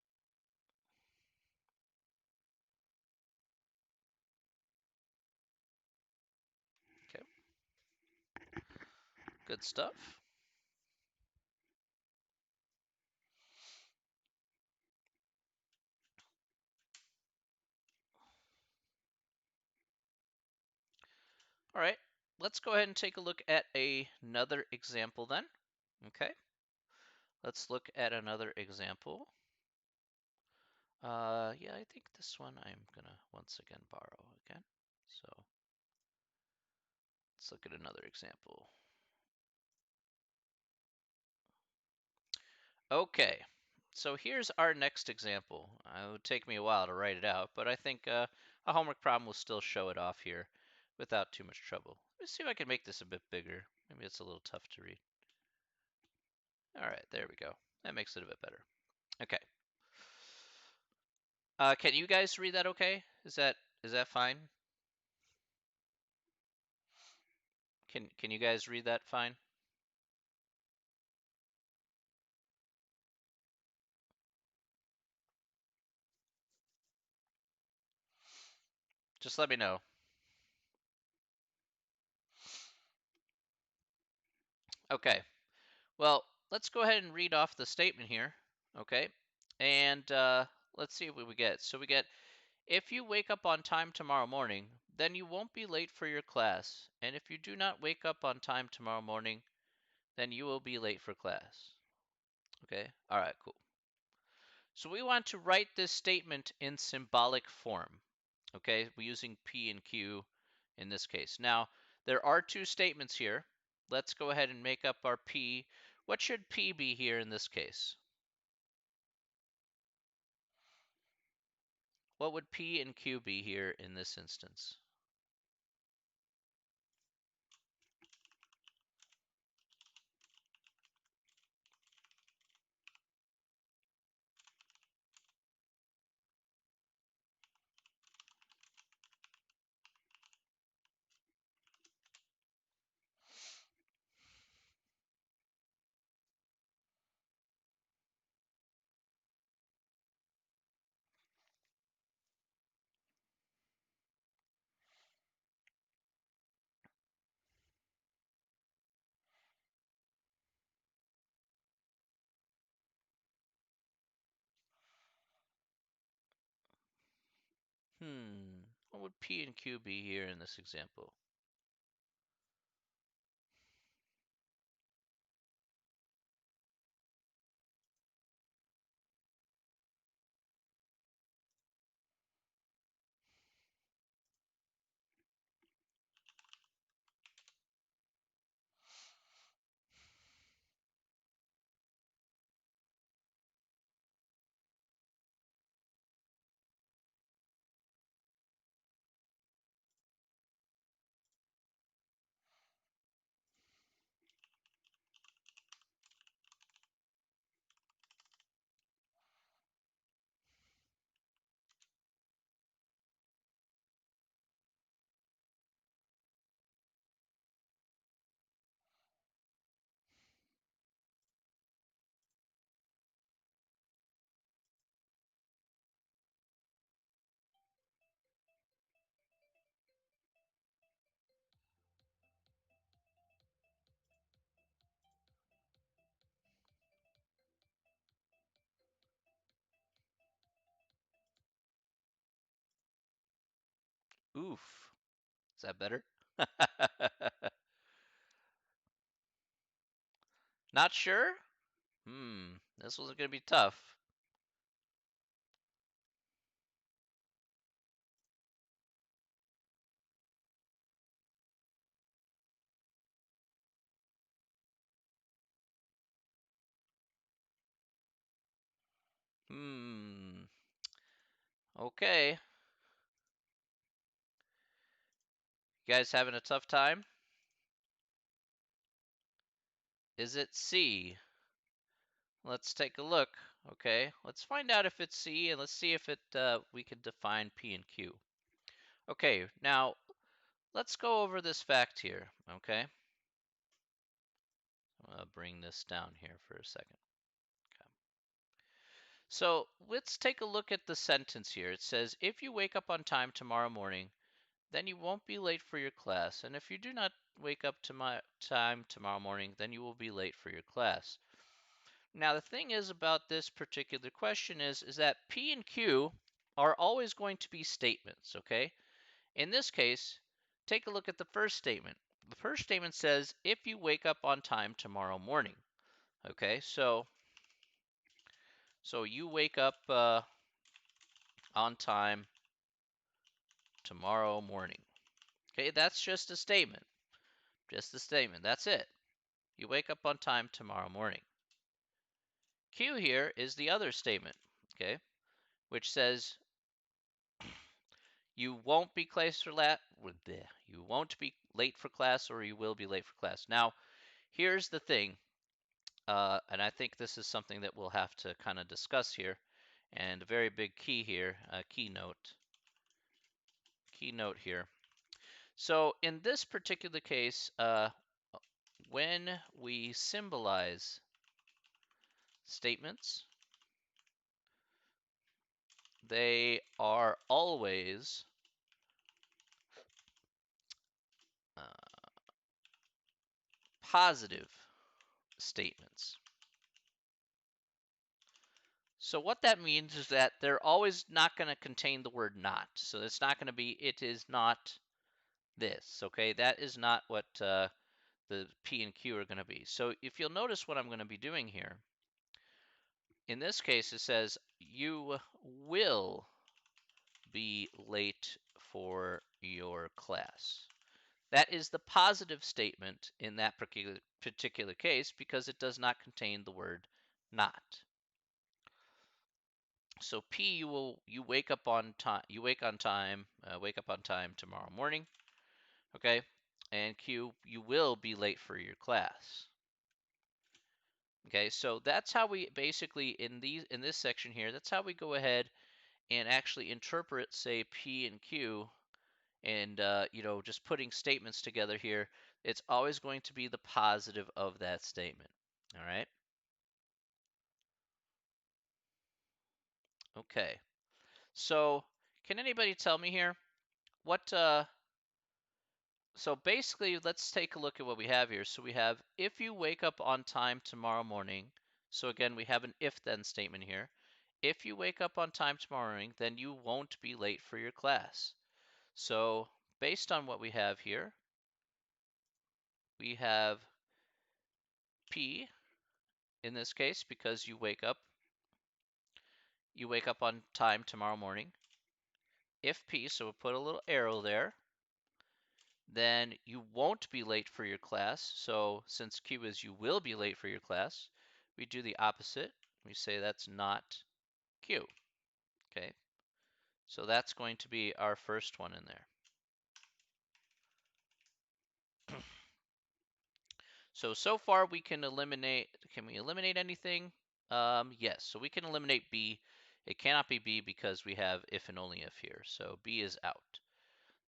A: Okay. Good stuff. All right. Let's go ahead and take a look at another example then. Okay. Let's look at another example. Yeah, I think this one I'm gonna once again borrow again. So let's look at another example. Okay, so here's our next example. It would take me a while to write it out, but I think a homework problem will still show it off here without too much trouble. Let's see if I can make this a bit bigger. Maybe it's a little tough to read. All right, there we go. That makes it a bit better. Okay. Can you guys read that okay? Is that fine? Can you guys read that fine? Just let me know. Okay. Well, let's go ahead and read off the statement here. Okay. And let's see what we get. So we get, if you wake up on time tomorrow morning, then you won't be late for your class. And if you do not wake up on time tomorrow morning, then you will be late for class. Okay. All right, cool. So we want to write this statement in symbolic form. Okay, we're using P and Q in this case. Now, there are two statements here. Let's go ahead and make up our P. What should P be here in this case? What would P and Q be here in this instance? What would P and Q be here in this example? Oof. Is that better? Not sure? This was going to be tough. Hmm. Okay. You guys having a tough time? Is it C? Let's take a look. Okay, let's find out if it's C, and let's see if we can define P and Q. Okay, now let's go over this fact here. Okay, I'm gonna bring this down here for a second. Okay. So let's take a look at the sentence here. It says, if you wake up on time tomorrow morning, then you won't be late for your class. And if you do not wake up to my time tomorrow morning, then you will be late for your class. Now, the thing is about this particular question is that P and Q are always going to be statements, okay? In this case, take a look at the first statement. The first statement says, if you wake up on time tomorrow morning, okay? So you wake up on time tomorrow morning. Okay, that's just a statement. Just a statement. That's it. You wake up on time tomorrow morning. Q here is the other statement, okay, which says you won't be you won't be late for class, or you will be late for class. Now, here's the thing, and I think this is something that we'll have to kind of discuss here, and a very big key here, keynote here. So in this particular case, when we symbolize statements, they are always uh, positive statements. So what that means is that they're always not going to contain the word not. So it's not going to be, it is not this, okay? That is not what the P and Q are going to be. So if you'll notice what I'm going to be doing here, in this case it says, you will be late for your class. That is the positive statement in that particular case because it does not contain the word not. So P, you wake up on time. You wake on time. Wake up on time tomorrow morning. Okay. And Q, you will be late for your class. Okay. So that's how we basically in this section here. That's how we go ahead and actually interpret, say, P and Q, and just putting statements together here. It's always going to be the positive of that statement. All right. Okay. So can anybody tell me here what so basically, let's take a look at what we have here. So we have, if you wake up on time tomorrow morning. So again, we have an if-then statement here. if you wake up on time tomorrow morning, then you won't be late for your class. So based on what we have here, we have P in this case because you wake up on time tomorrow morning. If P, so we'll put a little arrow there, then you won't be late for your class. So since Q is you will be late for your class, we do the opposite. We say that's not Q. Okay, so that's going to be our first one in there. So far we can eliminate, can we eliminate anything? Yes, so we can eliminate B. It cannot be B because we have if and only if here. So B is out.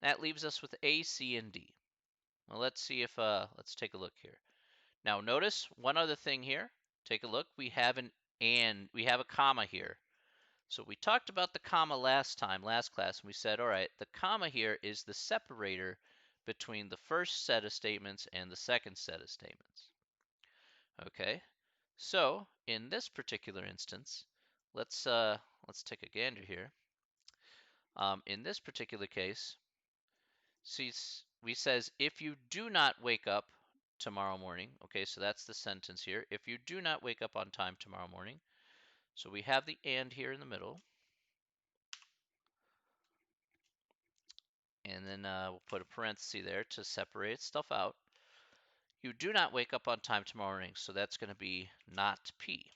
A: That leaves us with A, C, and D. Well, let's see if, let's take a look here. Now notice one other thing here. Take a look. We have an and, we have a comma here. So we talked about the comma last class, and we said, all right, the comma here is the separator between the first set of statements and the second set of statements. Okay, so in this particular instance, let's take a gander here. In this particular case, we says if you do not wake up tomorrow morning. Okay, so that's the sentence here. If you do not wake up on time tomorrow morning. So we have the and here in the middle. And then we'll put a parenthesis there to separate stuff out. You do not wake up on time tomorrow morning, so that's going to be not P.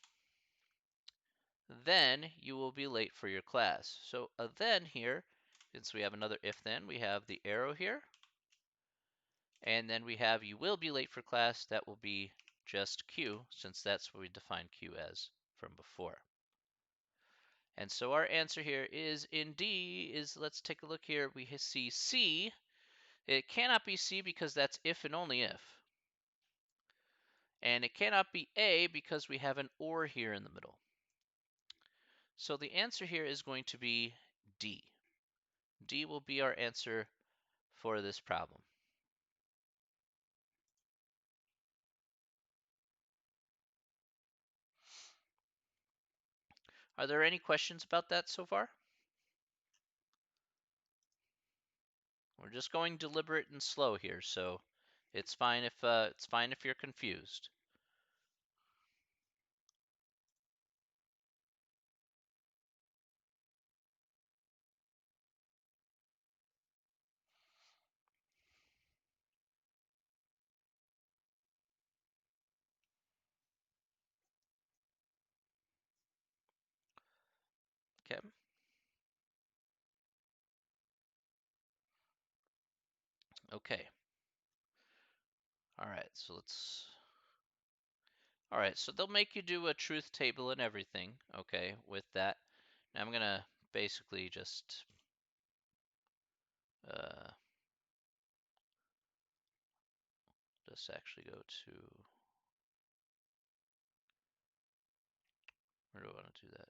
A: Then you will be late for your class. So a then here, since we have another if then, we have the arrow here. And then we have you will be late for class. That will be just Q, since that's what we defined Q as from before. And so our answer here is in D is, let's take a look here. We see C. It cannot be C because that's if and only if. And it cannot be A because we have an or here in the middle. So the answer here is going to be D. D will be our answer for this problem. Are there any questions about that so far? We're just going deliberate and slow here, so it's fine if you're confused. Okay. Okay. All right. All right. So they'll make you do a truth table and everything. Okay. With that, now I'm gonna basically just actually go to, where do I want to do that?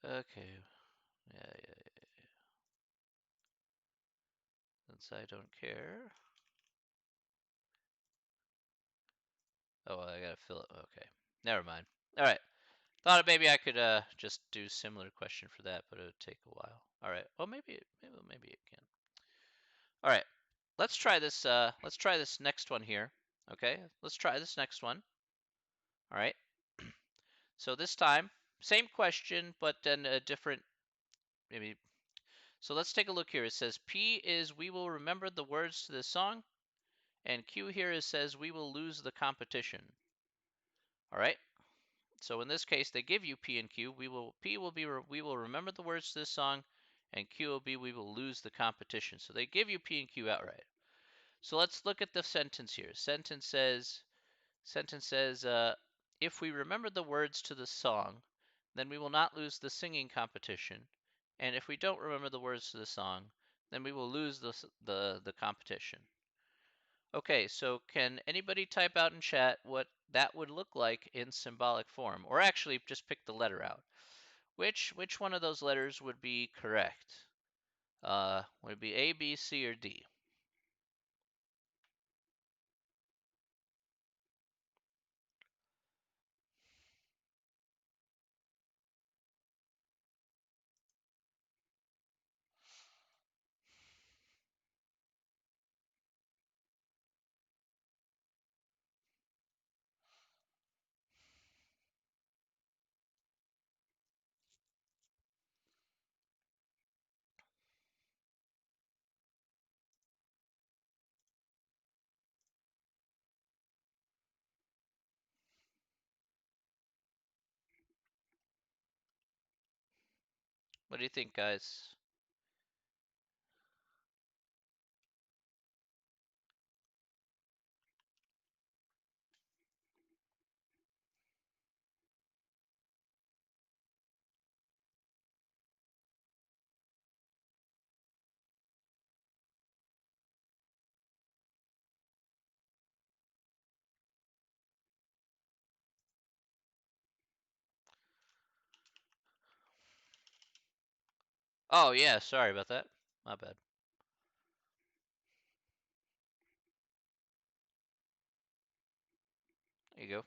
A: Okay. Yeah. Since I don't care. Oh, I gotta fill it. Okay. Never mind. All right. Thought maybe I could just do similar question for that, but it would take a while. All right. Well, maybe it can. All right. Let's try this. Let's try this next one here. Okay. Let's try this next one. All right. So this time, same question, but then a different, maybe. So let's take a look here. It says P is we will remember the words to this song, and Q here is says we will lose the competition. All right. So in this case, they give you P and Q. We will remember the words to this song, and Q will be we will lose the competition. So they give you P and Q outright. So let's look at the sentence here. Sentence says, if we remember the words to the song, then we will not lose the singing competition. And if we don't remember the words to the song, then we will lose the competition. Okay, so can anybody type out in chat what that would look like in symbolic form? Or actually, just pick the letter out. Which one of those letters would be correct? Would it be A, B, C, or D? What do you think, guys? Oh, yeah, sorry about that. My bad. There you go.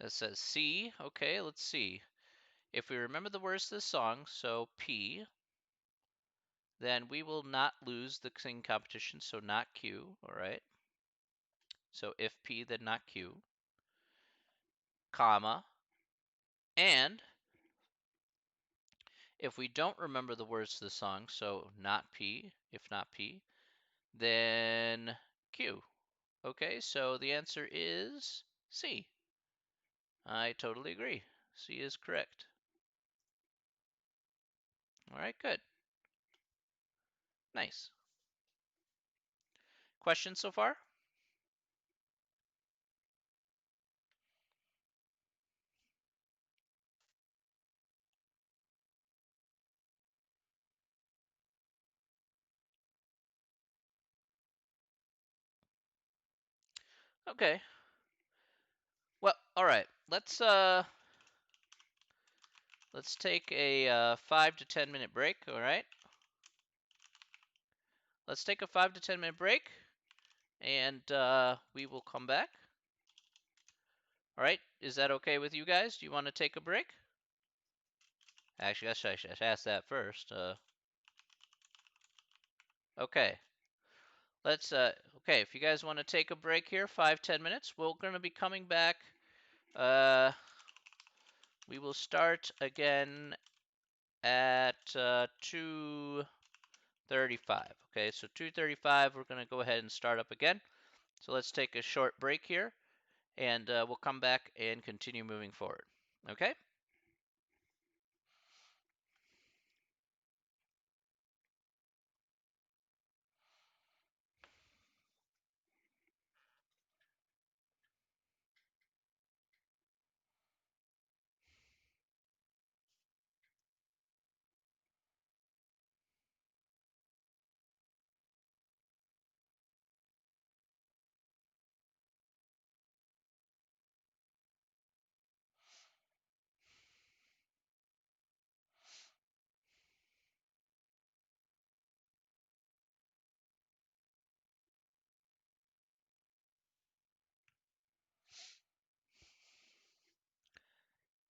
A: It says C. Okay, let's see. If we remember the words to the song, so P, then we will not lose the singing competition, so not Q, all right? So if P, then not Q, comma, and if we don't remember the words to the song, so not P, if not P, then Q. Okay, so the answer is C. I totally agree. C is correct. All right, good. Nice. Questions so far? Okay. Well, all right. Let's take a 5 to 10 minute break. All right. Let's take a 5 to 10 minute break, and we will come back. All right. Is that okay with you guys? Do you want to take a break? Actually, I should ask that first. Okay. Let's. Okay. If you guys want to take a break here, 5 to 10 minutes, we're going to be coming back. We will start again at 2:35. Okay, so 2:35, we're going to go ahead and start up again. So let's take a short break here, and we'll come back and continue moving forward. Okay?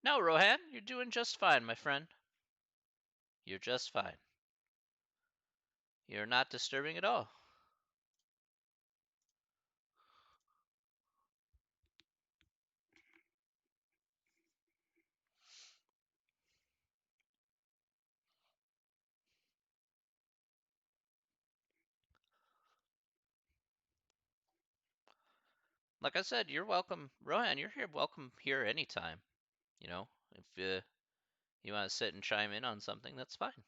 A: No, Rohan, you're doing just fine, my friend. You're just fine. You're not disturbing at all. Like I said, you're welcome, Rohan. You're here, welcome here anytime. You know, if you want to sit and chime in on something, that's fine.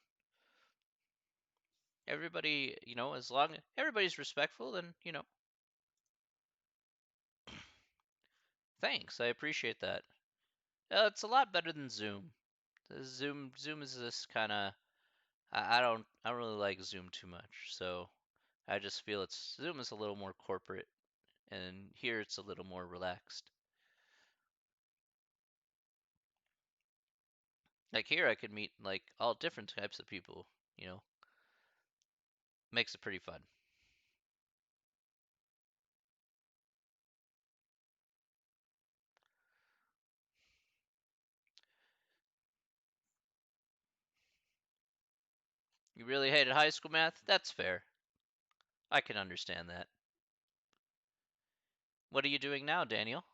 A: Everybody, as long as everybody's respectful, then thanks. I appreciate that. It's a lot better than Zoom. Zoom is this kind of I don't really like Zoom too much. So I just feel Zoom is a little more corporate, and here it's a little more relaxed. Like here I could meet like all different types of people, you know. Makes it pretty fun. You really hated high school math? That's fair. I can understand that. What are you doing now, Daniel?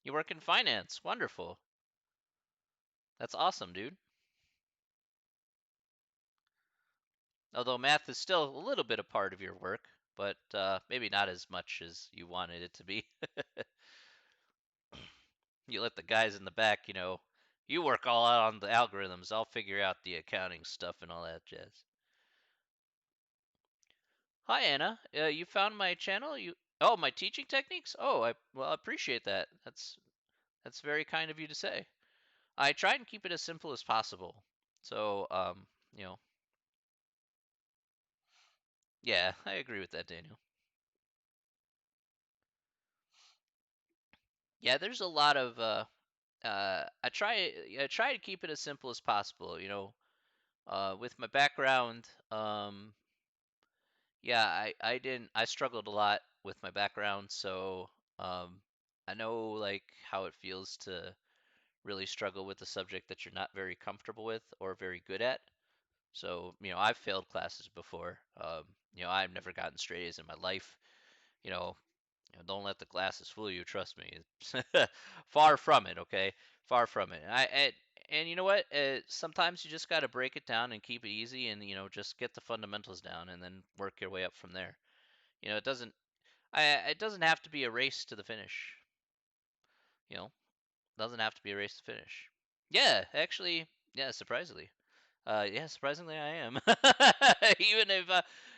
A: You work in finance. Wonderful. That's awesome, dude. Although math is still a little bit a part of your work, but maybe not as much as you wanted it to be. You let the guys in the back, you work all out on the algorithms. I'll figure out the accounting stuff and all that jazz. Hi Anna, you found my channel? My teaching techniques? I appreciate that. That's very kind of you to say. I try and keep it as simple as possible. So, you know, yeah, I agree with that, Daniel. Yeah, there's a lot of I try to keep it as simple as possible. With my background, yeah, I struggled a lot with my background, so um, I know like how it feels to really struggle with a subject that you're not very comfortable with or very good at. So, I've failed classes before. I've never gotten straight A's in my life. You know, don't let the glasses fool you. Trust me. Far from it. Okay, far from it. And you know what? Sometimes you just got to break it down and keep it easy, and just get the fundamentals down, and then work your way up from there. It doesn't have to be a race to the finish. You know, doesn't have to be a race to finish. Yeah, actually, yeah, surprisingly. Yeah, surprisingly, I am. even if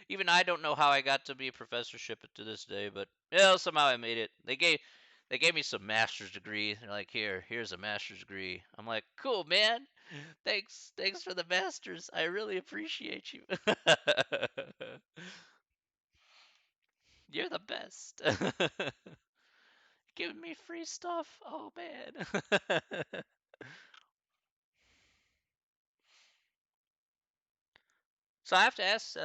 A: even I don't know how I got to be a professorship to this day, but somehow I made it. They gave me some master's degree. They're like, here's a master's degree. I'm like, cool, man. Thanks for the masters. I really appreciate you. You're the best. Giving me free stuff. Oh man. So I have to ask.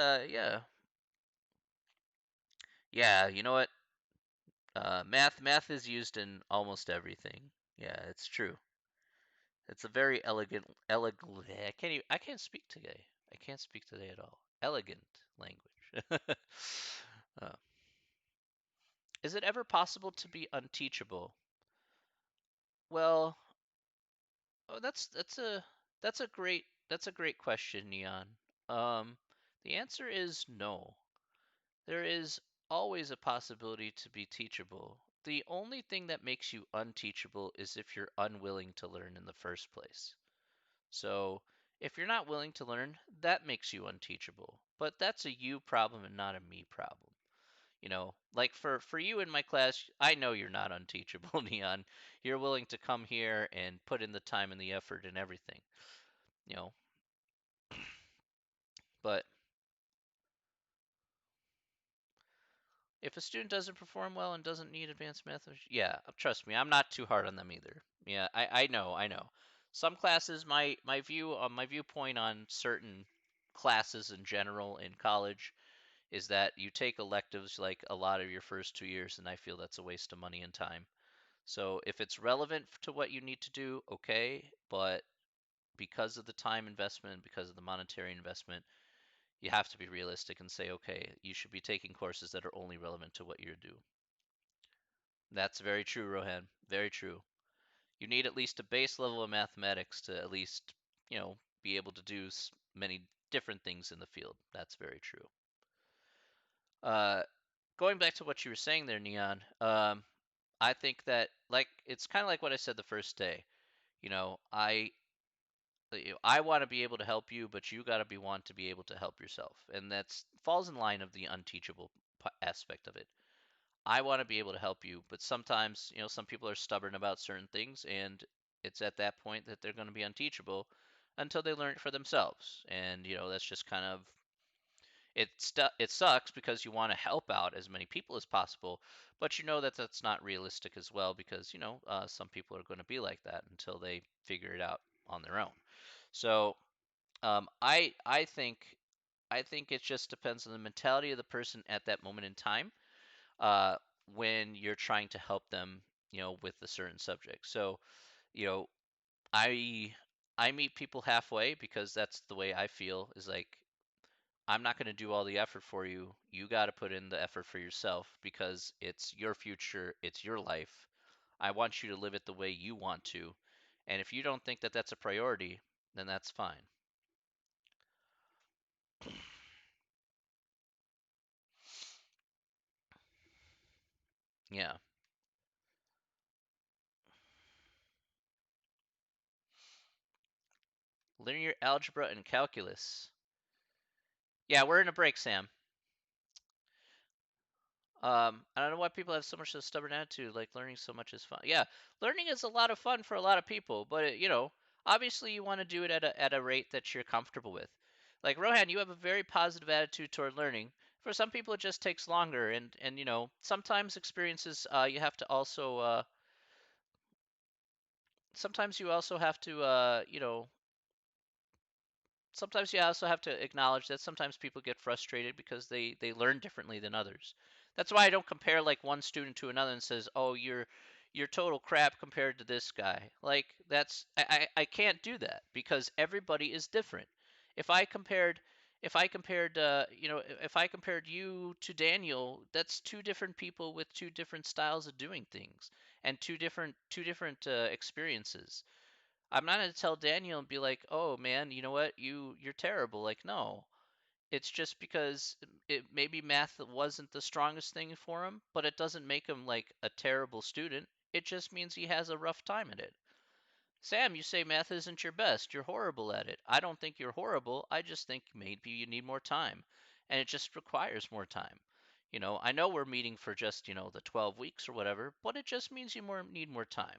A: Yeah. You know what? Math is used in almost everything. Yeah, it's true. It's a very elegant. I can't speak today. I can't speak today at all. Elegant language. uh, is it ever possible to be unteachable? Well, oh, that's a great question, Neon. Um, the answer is no. There is always a possibility to be teachable. The only thing that makes you unteachable is if you're unwilling to learn in the first place. So, if you're not willing to learn, that makes you unteachable. But that's a you problem and not a me problem. Like for you in my class, I know you're not unteachable, Neon. You're willing to come here and put in the time and the effort and everything, you know. But if a student doesn't perform well and doesn't need advanced math, yeah, trust me, I'm not too hard on them either. Yeah, I know. Some classes, my viewpoint on certain classes in general in college is that you take electives like a lot of your first 2 years, and I feel that's a waste of money and time. So if it's relevant to what you need to do, okay, but because of the time investment, because of the monetary investment, you have to be realistic and say, okay, you should be taking courses that are only relevant to what you do. That's very true, Rohan. Very true. You need at least a base level of mathematics to at least, be able to do many different things in the field. That's very true. Uh, Going back to what you were saying there, Neon, I think that like it's kind of like what I said the first day. You know, I want to be able to help you, but you got to be want to be able to help yourself, and that's falls in line of the unteachable aspect of it. I want to be able to help you, but sometimes, some people are stubborn about certain things, and it's at that point that they're going to be unteachable until they learn it for themselves. And, that's just kind of it sucks because you want to help out as many people as possible, but you know that that's not realistic as well because, some people are going to be like that until they figure it out on their own. So, I think it just depends on the mentality of the person at that moment in time uh, when you're trying to help them, with a certain subject. So, you know, I I meet people halfway because that's the way I feel is like I'm not going to do all the effort for you. You got to put in the effort for yourself because it's your future, it's your life. I want you to live it the way you want to. And if you don't think that that's a priority, then that's fine. Yeah. Linear algebra and calculus. Yeah, we're in a break, Sam. I don't know why people have so much of a stubborn attitude. Like learning so much is fun. Yeah, learning is a lot of fun for a lot of people, but obviously you want to do it at a rate that you're comfortable with. Like Rohan, you have a very positive attitude toward learning. For some people, it just takes longer, and sometimes experiences you have to also sometimes you also have to sometimes you also have to acknowledge that sometimes people get frustrated because they learn differently than others. That's why I don't compare like one student to another and says, "Oh, you're total crap compared to this guy." Like I can't do that because everybody is different. If I compared if I compared you to Daniel, that's two different people with two different styles of doing things and two different experiences. I'm not gonna tell Daniel and be like, "Oh man, you know what? You're terrible." Like, no. It's just because it maybe math wasn't the strongest thing for him, but it doesn't make him like a terrible student. It just means he has a rough time at it. Sam, you say math isn't your best. You're horrible at it. I don't think you're horrible. I just think maybe you need more time. And it just requires more time. I know we're meeting for just, the 12 weeks or whatever, but it just means you need more time.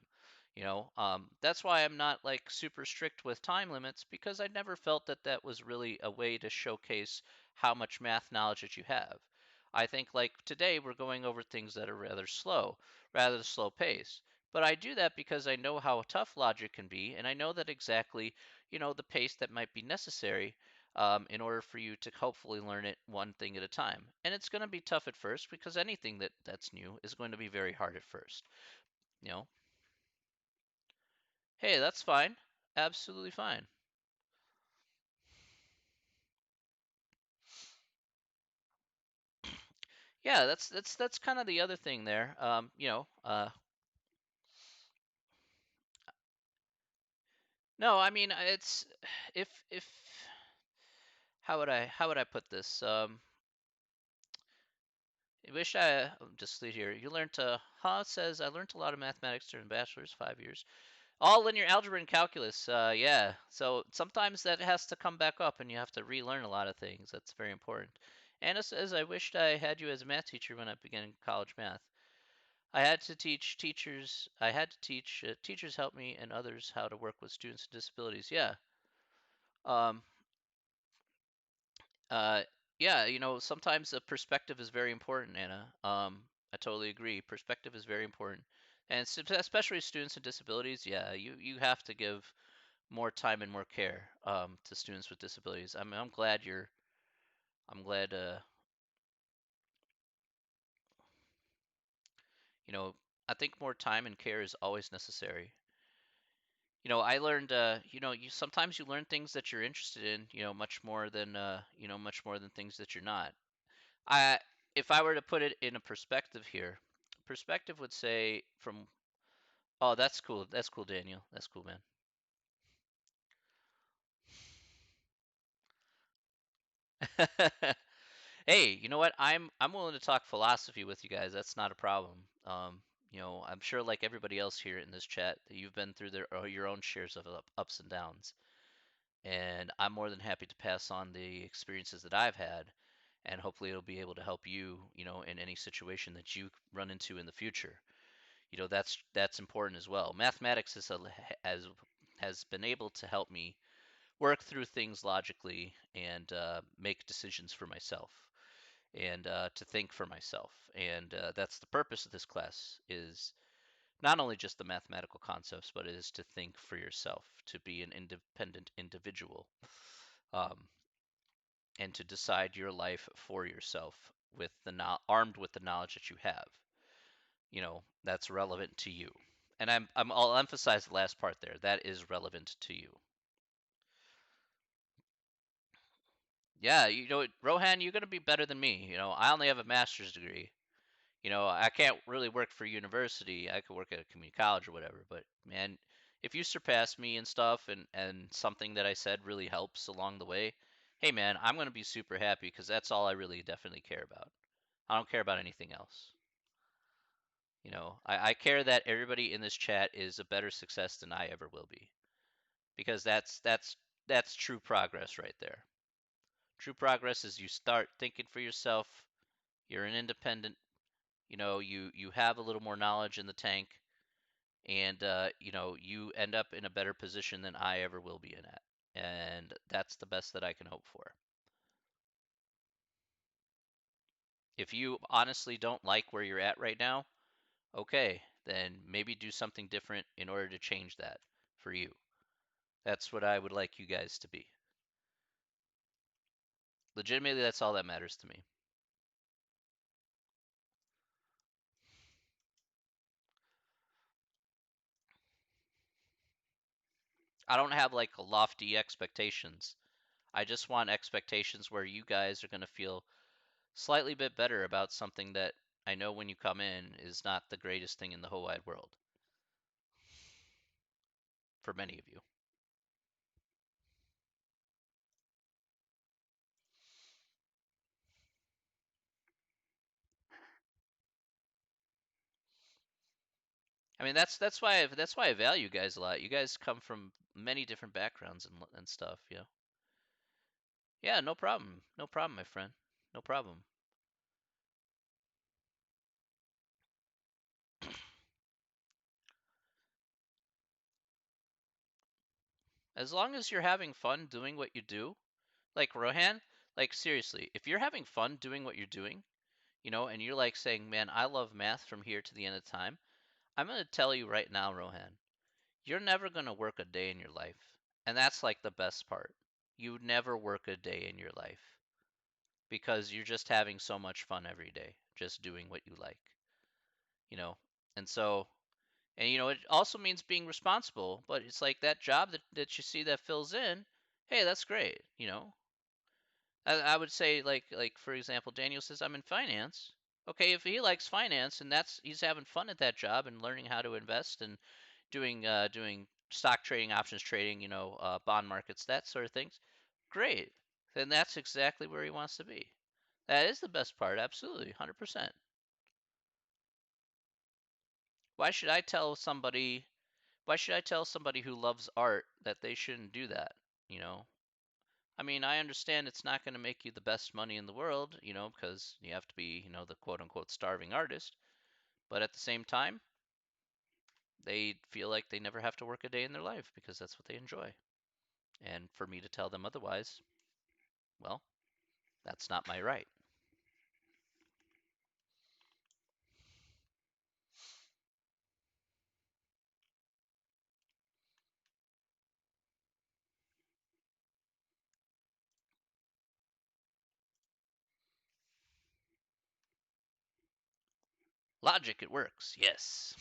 A: That's why I'm not like super strict with time limits because I never felt that that was really a way to showcase how much math knowledge that you have. I think like today we're going over things that are rather slow pace. But I do that because I know how tough logic can be, and I know that exactly, the pace that might be necessary in order for you to hopefully learn it one thing at a time. And it's going to be tough at first because anything that's new is going to be very hard at first. You know, hey, that's fine, absolutely fine. Yeah, that's kind of the other thing there. No, I mean it's if how would I put this? I wish just leave here. You learned Ha says I learned a lot of mathematics during the bachelor's 5 years. All linear algebra and calculus. Yeah. So sometimes that has to come back up, and you have to relearn a lot of things. That's very important. Anna says I wished I had you as a math teacher when I began college math. I had to teach teachers. I had to teach teachers help me and others how to work with students with disabilities. Yeah. Um, Uh, yeah, sometimes a perspective is very important, Anna. I totally agree. Perspective is very important, and especially students with disabilities. Yeah, you have to give more time and more care to students with disabilities. I'm glad you're. I'm glad. You know, I think more time and care is always necessary. I learned. You sometimes you learn things that you're interested in. Much more than things that you're not. I if I were to put it in a perspective here, perspective would say from oh that's cool. That's cool, Daniel. That's cool, man. Hey, you know what? I'm willing to talk philosophy with you guys. That's not a problem. I'm sure like everybody else here in this chat that you've been through your own shares of ups and downs. And I'm more than happy to pass on the experiences that I've had, and hopefully it'll be able to help you, in any situation that you run into in the future. That's important as well. Mathematics has been able to help me work through things logically and make decisions for myself and to think for myself. And that's the purpose of this class is not only just the mathematical concepts, but it is to think for yourself, to be an independent individual, um, and to decide your life for yourself with armed with the knowledge that you have. That's relevant to you. And I'll emphasize the last part there. That is relevant to you. Yeah, Rohan, you're gonna be better than me. I only have a master's degree. I can't really work for university. I could work at a community college or whatever. But man, if you surpass me and stuff, and something that I said really helps along the way, hey man, I'm gonna be super happy because that's all I really definitely care about. I don't care about anything else. I care that everybody in this chat is a better success than I ever will be, because that's true progress right there. True progress is you start thinking for yourself. You're an independent. You have a little more knowledge in the tank, and you end up in a better position than I ever will be in at, and that's the best that I can hope for. If you honestly don't like where you're at right now, okay, then maybe do something different in order to change that for you. That's what I would like you guys to be. Legitimately, that's all that matters to me. I don't have like lofty expectations. I just want expectations where you guys are going to feel slightly bit better about something that I know when you come in is not the greatest thing in the whole wide world for many of you. I mean, that's why I value you guys a lot. You guys come from many different backgrounds and stuff. Yeah, no problem. No problem, my friend. No problem. As long as you're having fun doing what you do, like Rohan, like seriously, if you're having fun doing what you're doing, and you're like saying, "Man, I love math from here to the end of time," I'm going to tell you right now, Rohan, you're never going to work a day in your life. And that's like the best part. You would never work a day in your life because you're just having so much fun every day, just doing what you like, you know? And so, and it also means being responsible, but it's like that job that you see that fills in, hey, that's great. I would say like for example, Daniel says I'm in finance. Okay, if he likes finance and that's he's having fun at that job and learning how to invest and doing stock trading, options trading, bond markets, that sort of things, great. Then that's exactly where he wants to be. That is the best part, absolutely, 100%. Why should I tell somebody? Why should I tell somebody who loves art that they shouldn't do that? You know, I mean, I understand it's not going to make you the best money in the world, because you have to be, the quote unquote starving artist. But at the same time, they feel like they never have to work a day in their life because that's what they enjoy. And for me to tell them otherwise, well, that's not my right. Logic, it works. Yes.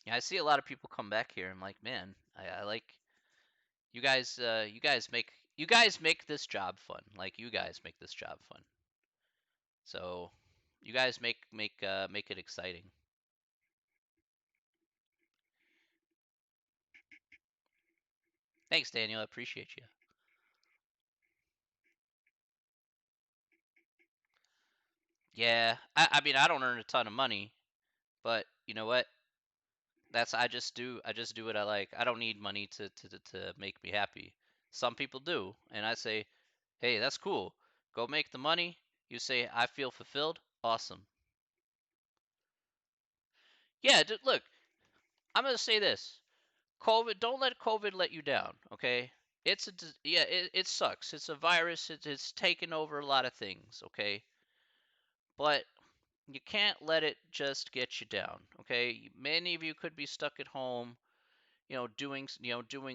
A: Yeah, I see a lot of people come back here. I'm like, man, I like you guys. You guys make this job fun. Like you guys make this job fun. So you guys make it exciting. Thanks, Daniel. I appreciate you. Yeah, I mean I don't earn a ton of money, but you know what? That's I just do what I like. I don't need money to make me happy. Some people do, and I say, hey, that's cool. Go make the money. You say I feel fulfilled. Awesome. Yeah, look, I'm gonna say this. COVID, don't let COVID let you down. Okay, yeah, it sucks. It's a virus. It's taken over a lot of things. Okay, but you can't let it just get you down. Okay, many of you could be stuck at home, doing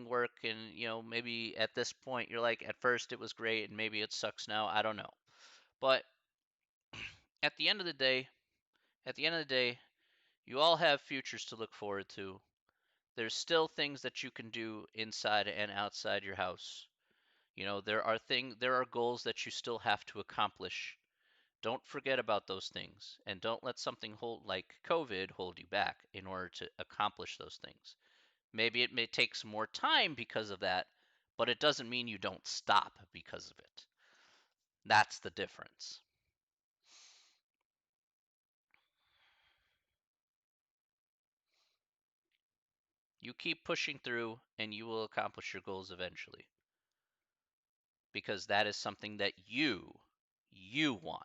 A: work, and maybe at this point you're like, at first it was great, and maybe it sucks now. I don't know, but at the end of the day, at the end of the day, you all have futures to look forward to. There's still things that you can do inside and outside your house. There are goals that you still have to accomplish. Don't forget about those things, and don't let something hold like COVID hold you back in order to accomplish those things. Maybe it may take some more time because of that, but it doesn't mean you don't stop because of it. That's the difference. You keep pushing through and you will accomplish your goals eventually because that is something that you want.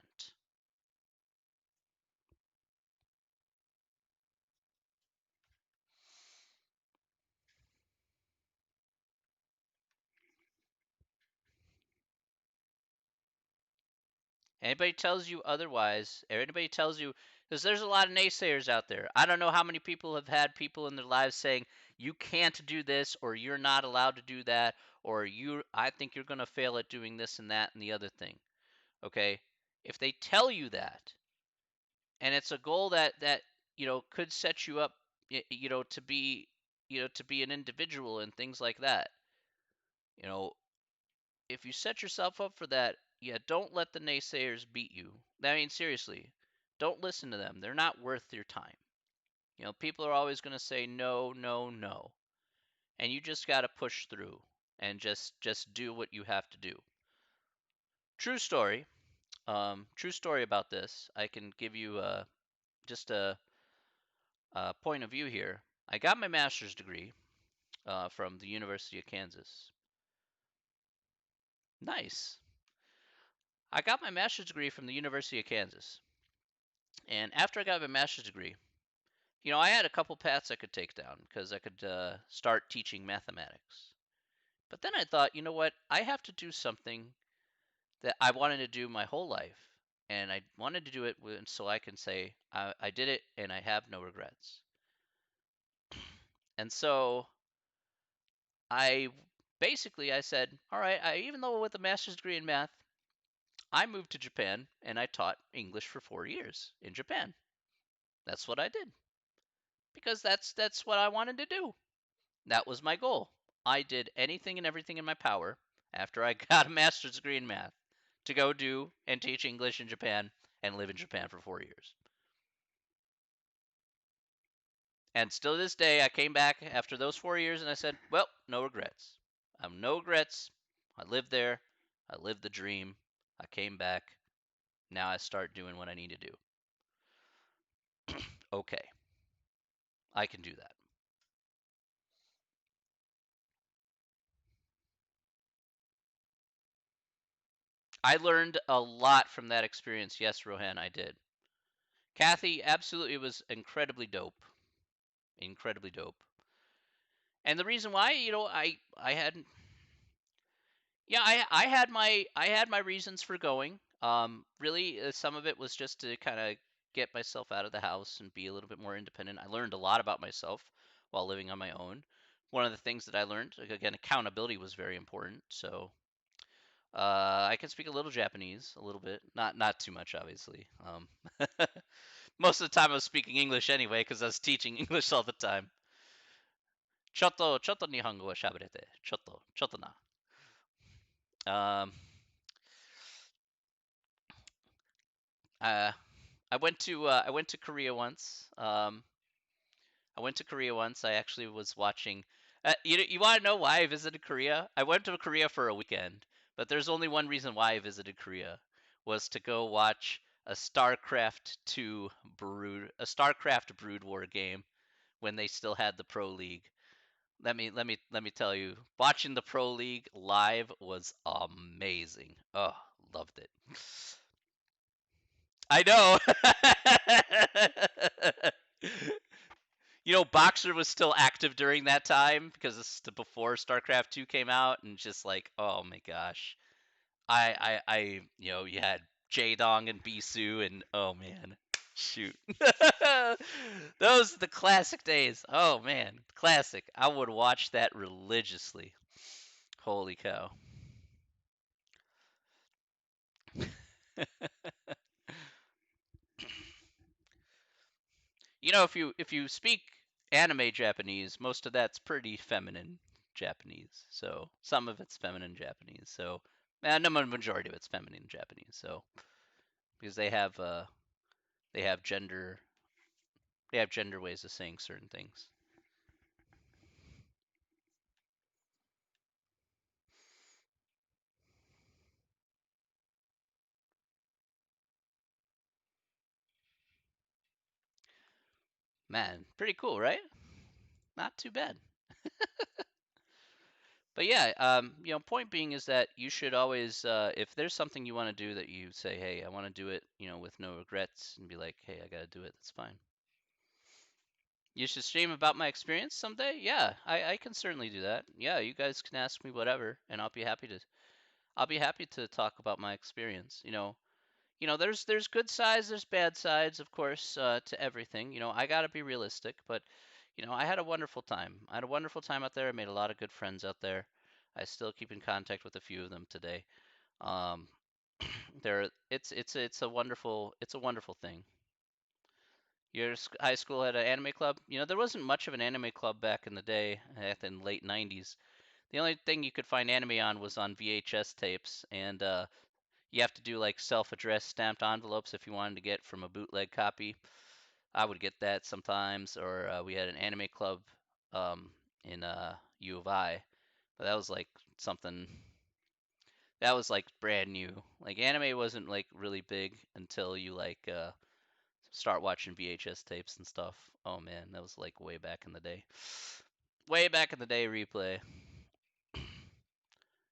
A: Anybody tells you otherwise, or anybody tells you, because there's a lot of naysayers out there. I don't know how many people have had people in their lives saying, you can't do this, or you're not allowed to do that, or I think you're going to fail at doing this and that and the other thing. Okay? If they tell you that, and it's a goal that could set you up, to be, to be an individual and things like that, you know, if you set yourself up for that, yeah, don't let the naysayers beat you. I mean, seriously, don't listen to them. They're not worth your time. People are always going to say no, no, no, and you just got to push through and just do what you have to do. True story. True story about this. I can give you just a point of view here. I got my master's degree from the University of Kansas. Nice. I got my master's degree from the University of Kansas. And after I got my master's degree, I had a couple paths I could take down because I could start teaching mathematics. But then I thought, you know what? I have to do something that I wanted to do my whole life. And I wanted to do it so I can say, I did it and I have no regrets. And so I said, all right, even though with a master's degree in math, I moved to Japan and I taught English for 4 years in Japan. That's what I did because that's what I wanted to do. That was my goal. I did anything and everything in my power after I got a master's degree in math to go do and teach English in Japan and live in Japan for 4 years. And still to this day, I came back after those 4 years and I said, well, no regrets. I have no regrets. I lived there. I lived the dream. I came back. Now I start doing what I need to do. Okay, I can do that. I learned a lot from that experience. Yes, Rohan, I did. Kathy, absolutely, it was incredibly dope. Incredibly dope. And the reason why, I had, yeah, I had my reasons for going. Really, some of it was just to kind of get myself out of the house and be a little bit more independent. I learned a lot about myself while living on my own. One of the things that I learned, like, again, accountability was very important. So I can speak a little Japanese, a little bit, not too much, obviously. Most of the time I was speaking English anyway because I was teaching English all the time. ちょっと日本語を喋れて、ちょっとな。Um, uh, I went to Korea once. I went to Korea once. I actually was watching. You want to know why I visited Korea? I went to Korea for a weekend, but there's only one reason why I visited Korea was to go watch a StarCraft Brood War game when they still had the Pro League. Let me tell you, watching the Pro League live was amazing. Oh, loved it. I know. Boxer was still active during that time because this is before StarCraft 2 came out, and just like, oh my gosh. You had Jaedong and Bisu, and oh man, shoot. Those are the classic days. Oh man, classic. I would watch that religiously. Holy cow. If you speak anime Japanese, most of that's pretty feminine Japanese. So some of it's feminine Japanese. So and the majority of it's feminine Japanese. So because they have gender they have gender ways of saying certain things. Man, pretty cool, right? Not too bad. But yeah, point being is that you should always, if there's something you want to do that you say, hey, I want to do it, with no regrets, and be like, hey, I got to do it. That's fine. You should stream about my experience someday. Yeah, I can certainly do that. Yeah, you guys can ask me whatever, and I'll be happy to talk about my experience. There's good sides, there's bad sides, of course, to everything. I gotta be realistic, but I had a wonderful time. I had a wonderful time out there. I made a lot of good friends out there. I still keep in contact with a few of them today. Um, it's a wonderful thing. Your high school had an anime club. There wasn't much of an anime club back in the day, in the late '90s. The only thing you could find anime on was on VHS tapes, and you have to do like self-addressed stamped envelopes if you wanted to get from a bootleg copy. I would get that sometimes, or we had an anime club um, in U of I, but that was like something that was like brand new. Like anime wasn't like really big until you like start watching VHS tapes and stuff. Oh man, that was like way back in the day. Way back in the day, replay.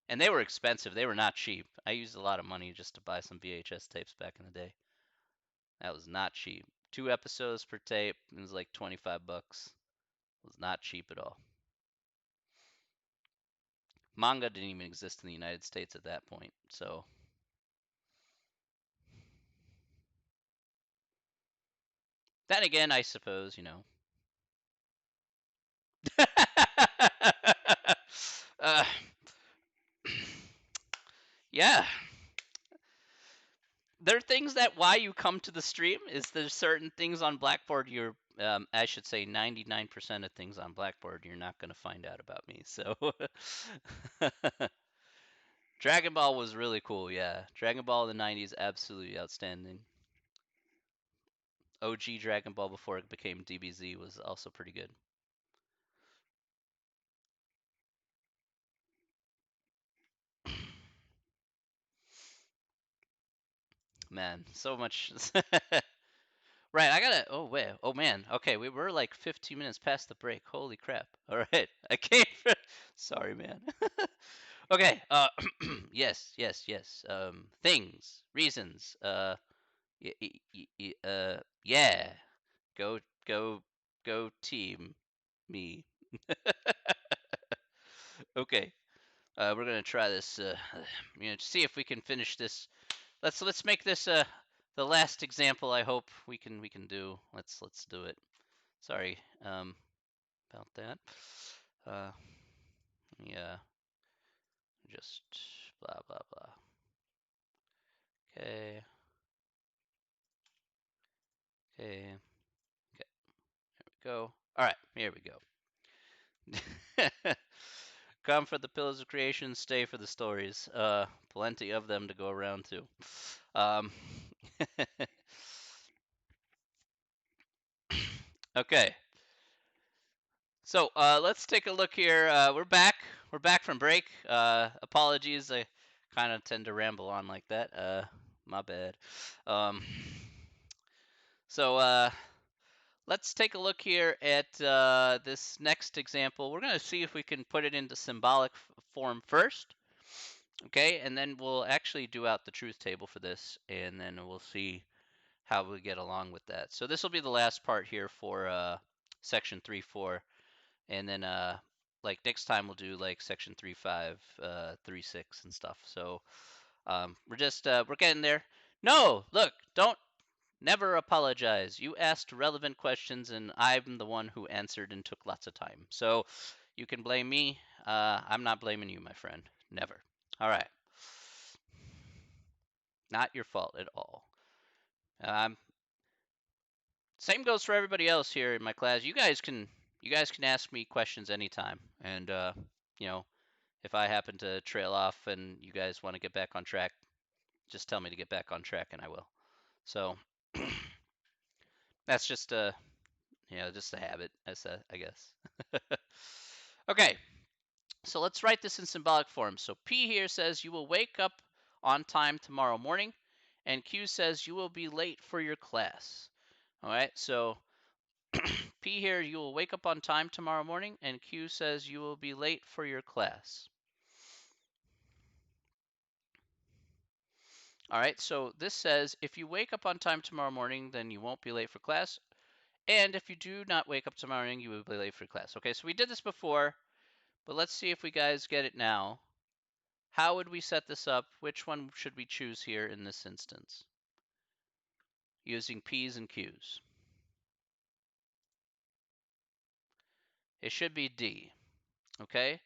A: And they were expensive. They were not cheap. I used a lot of money just to buy some VHS tapes back in the day. That was not cheap. 2 episodes per tape. It was like 25 bucks. It was not cheap at all. Manga didn't even exist in the United States at that point. So, then again, I suppose. uh, yeah. There are things that why you come to the stream is there's certain things on Blackboard I should say 99% of things on Blackboard you're not going to find out about me. So Dragon Ball was really cool, yeah. Dragon Ball in the 90s absolutely outstanding. OG Dragon Ball before it became DBZ was also pretty good. Man, so much. Right, I gotta. Oh wait. Oh man. Okay, we were like 15 minutes past the break. Holy crap. All right, I came. Sorry, man. Okay. Yes, yes, yes. Things, reasons. Yeah. Go, go, go, team. Me. Okay. We're gonna try this. See if we can finish this. Let's make this the last example. I hope we can do. Let's do it. Sorry about that. Uh, yeah, just blah blah blah. Okay, okay, okay. Go. All right, here we go. Come for the pillars of creation, stay for the stories. Plenty of them to go around too. Um, okay, so let's take a look here. We're back. We're back from break. Apologies, I kind of tend to ramble on like that. My bad. Um, so let's take a look here at this next example. We're going to see if we can put it into symbolic form first. Okay, and then we'll actually do out the truth table for this, and then we'll see how we get along with that. So this will be the last part here for section 3.4, and then like next time we'll do like section 3.5, 3.6, and stuff. So we're getting there. No, look, don't never apologize. You asked relevant questions, and I'm the one who answered and took lots of time. So you can blame me. I'm not blaming you, my friend. Never. All right. Not your fault at all. Um, Same goes for everybody else here in my class. You guys can you guys can ask me questions anytime. And, you know, if I happen to trail off and you guys want to get back on track, just tell me to get back on track and I will. So that's just a, just a habit, I guess. Okay, so let's write this in symbolic form. So P here says you will wake up on time tomorrow morning, and Q says you will be late for your class. All right, so P here, you will wake up on time tomorrow morning, and Q says you will be late for your class. All right, so this says if you wake up on time tomorrow morning, then you won't be late for class. And if you do not wake up tomorrow morning, you will be late for class. Okay, so we did this before, but let's see if we guys get it now. How would we set this up? Which one should we choose here in this instance? Using P's and Q's. It should be D. Okay,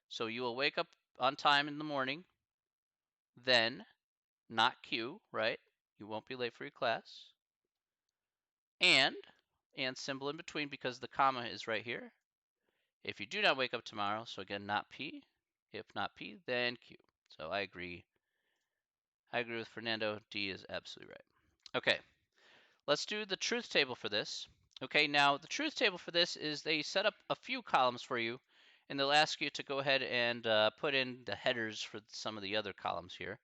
A: so you will wake up on time in the morning, then not Q, right? You won't be late for your class. And symbol in between because the comma is right here. If you do not wake up tomorrow, so again, not P. If not P, then Q. So I agree. I agree with Fernando. D is absolutely right. Okay, let's do the truth table for this. Okay, now the truth table for this is they set up a few columns for you, and they'll ask you to go ahead and put in the headers for some of the other columns here.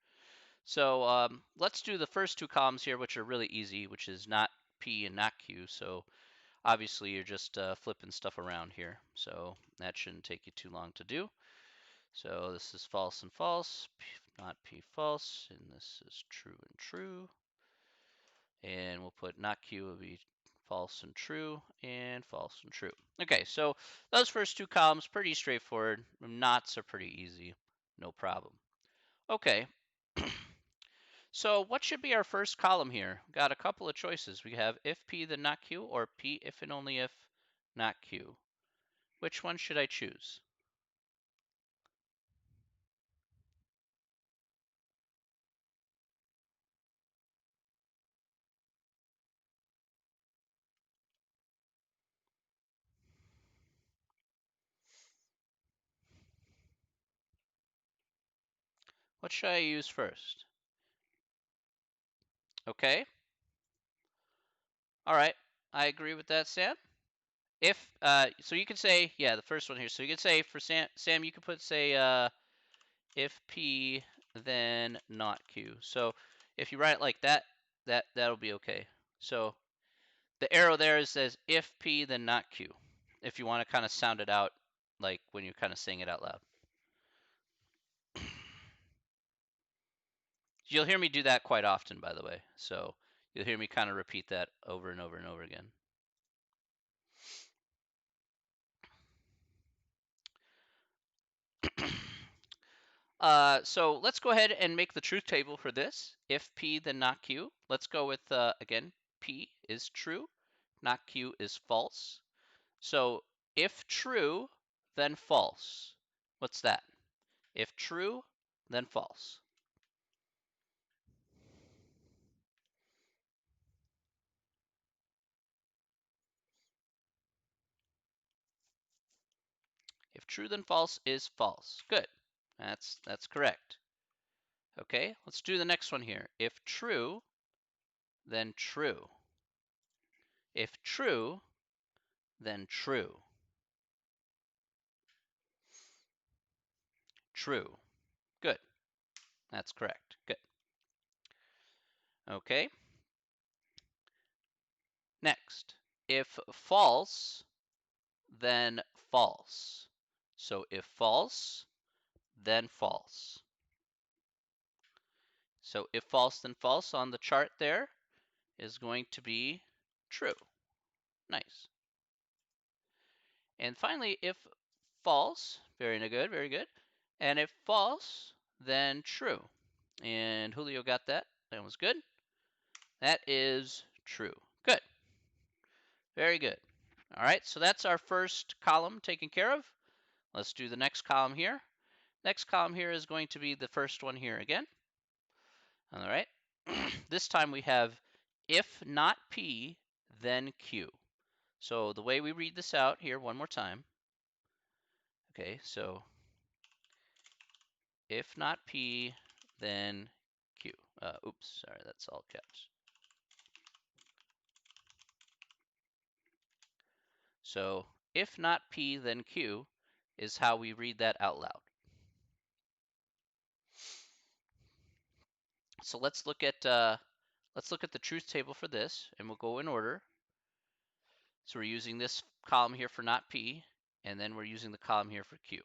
A: So let's do the first two columns here, which are really easy, which is not P and not Q. So obviously you're just flipping stuff around here. So that shouldn't take you too long to do. So this is false and false, not P false, and this is true and true. And we'll put not Q will be false and true, and false and true. Okay, so those first two columns, pretty straightforward. Nots are pretty easy, no problem. Okay, so what should be our first column here? We've got a couple of choices. We have if P then not Q, or P if and only if not Q. Which one should I choose? What should I use first? Okay. All right. I agree with that, Sam. If so you could say, yeah, the first one here. So you could say for Sam, you could put say if P then not Q. So if you write it like that, that'll be okay. So the arrow there says if P then not Q. If you want to kind of sound it out like when you're kind of saying it out loud. You'll hear me do that quite often, by the way. So you'll hear me kind of repeat that over and over and over again. So let's go ahead and make the truth table for this. If P, then not Q. Let's go with, again, P is true, not Q is false. So if true, then false. What's that? If true, then false. If true, then false is false. Good. That's correct. Okay, let's do the next one here. If true, then true. If true, then true. True. Good. That's correct. Good. Okay. Next, if false, then false. So if false, then false. So if false, then false on the chart there is going to be true. Nice. And finally, if false, very good, very good. And if false, then true. And Julio got that. That was good. That is true. Good. Very good. All right, so that's our first column taken care of. Let's do the next column here. Next column here is going to be the first one here again. All right. This time we have if not P, then Q. So the way we read this out here one more time. Okay, so if not P, then Q. Oops, sorry, that's all caps. So if not P, then Q is how we read that out loud. So let's look at the truth table for this, and we'll go in order. So we're using this column here for not P, and then we're using the column here for Q.